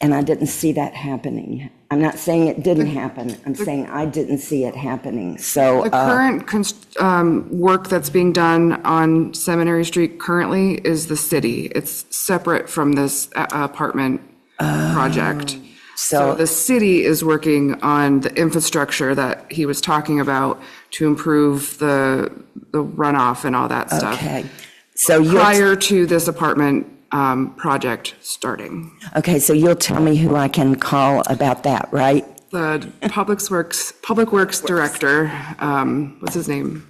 and I didn't see that happening. I'm not saying it didn't happen. I'm saying I didn't see it happening. So the current work that's being done on Seminary Street currently is the city. It's separate from this apartment project. So the city is working on the infrastructure that he was talking about to improve the runoff and all that stuff. Okay. So prior to this apartment project starting. Okay, so you'll tell me who I can call about that, right? The Public Works Director, what's his name?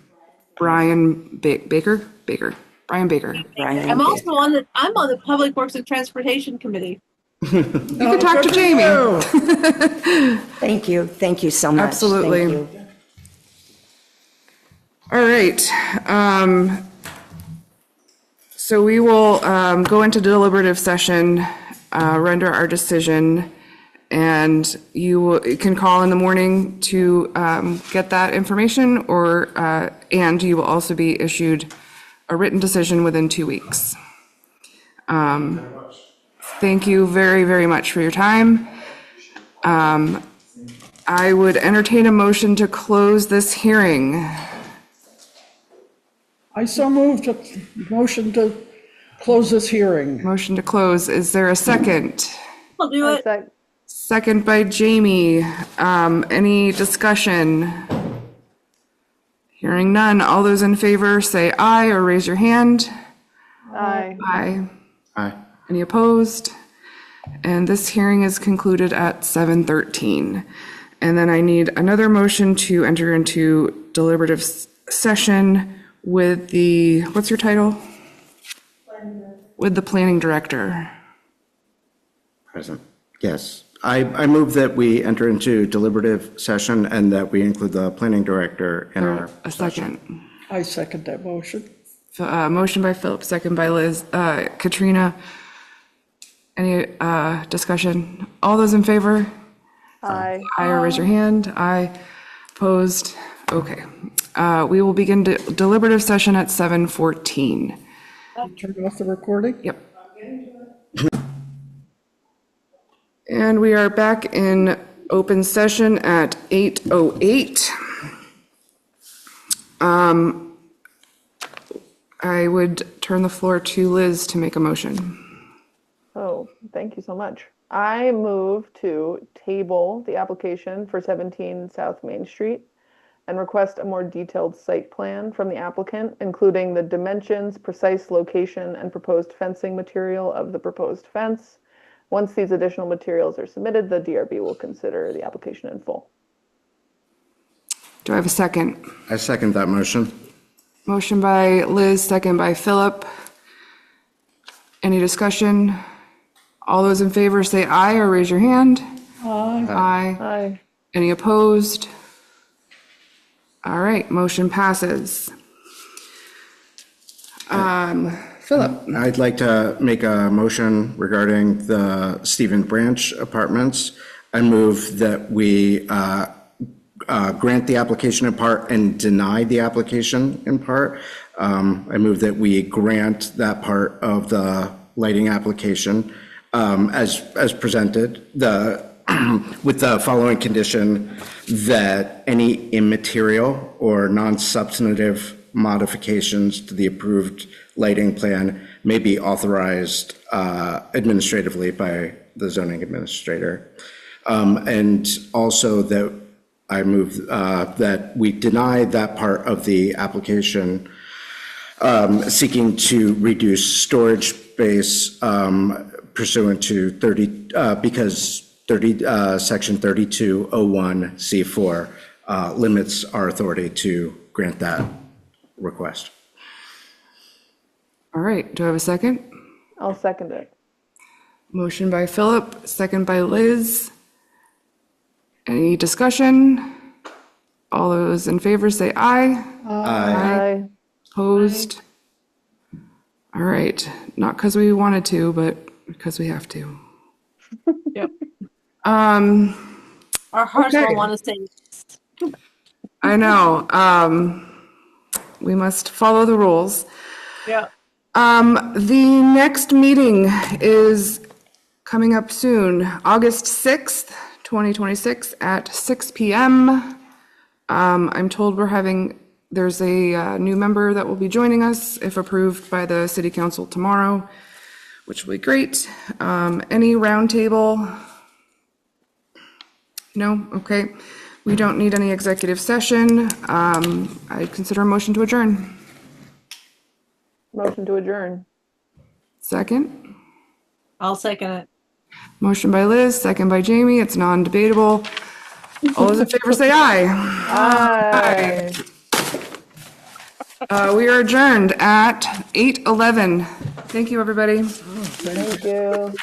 Brian Baker? Brian Baker. I'm also on the Public Works and Transportation Committee. You can talk to Jamie. Thank you. Thank you so much. Absolutely. Thank you. All right. So we will go into deliberative session, render our decision, and you can call in the morning to get that information, and you will also be issued a written decision within 2 weeks. Thank you very, very much for your time. I would entertain a motion to close this hearing. I so moved to motion to close this hearing. Motion to close. Is there a second? I'll do it. Second by Jamie. Any discussion? Hearing none. All those in favor say aye or raise your hand. Aye. Aye. Aye. Any opposed? And this hearing is concluded at 7:13. And then I need another motion to enter into deliberative session with the, what's your title? With the planning director. Present. Yes. I move that we enter into deliberative session and that we include the planning director in our. A second. I second that motion. Motion by Philip, second by Liz. Katrina, any discussion? All those in favor? Aye. Aye or raise your hand. Aye. Opposed? Okay. We will begin deliberative session at 7:14. Turn off the recording? Yep. And we are back in open session at 8:08. I would turn the floor to Liz to make a motion. Oh, thank you so much. I move to table the application for 17 South Main Street and request a more detailed site plan from the applicant, including the dimensions, precise location, and proposed fencing material of the proposed fence. Once these additional materials are submitted, the DRB will consider the application in full. Do I have a second? I second that motion. Motion by Liz, second by Philip. Any discussion? All those in favor say aye or raise your hand. Aye. Aye. Aye. Any opposed? All right, motion passes. Philip, I'd like to make a motion regarding the Stephen Branch Apartments. I move that we grant the application in part and deny the application in part. I move that we grant that part of the lighting application as presented, with the following condition, that any immaterial or non-substantive modifications to the approved lighting plan may be authorized administratively by the zoning administrator. And also that I move that we deny that part of the application seeking to reduce storage space pursuant to section 3201C4 limits our authority to grant that request. all right, do I have a second? I'll second it. Motion by Philip, second by Liz. Any discussion? All those in favor say aye. Aye. Opposed? All right, not because we wanted to, but because we have to. Yep. Um, Our hearts Okay. will want to say I know, we must follow the rules. yeah. The next meeting is coming up soon, August 6th, 2026 at 6 p.m. I'm told there's a new member that will be joining us if approved by the city council tomorrow, which will be great. Any roundtable? No? Okay. We don't need any executive session. I consider a motion to adjourn. Motion to adjourn. Second? I'll second it. Motion by Liz, second by Jamie. It's non-debatable. All those in favor say aye. Aye. We are adjourned at 8:11. Thank you, everybody. Thank you.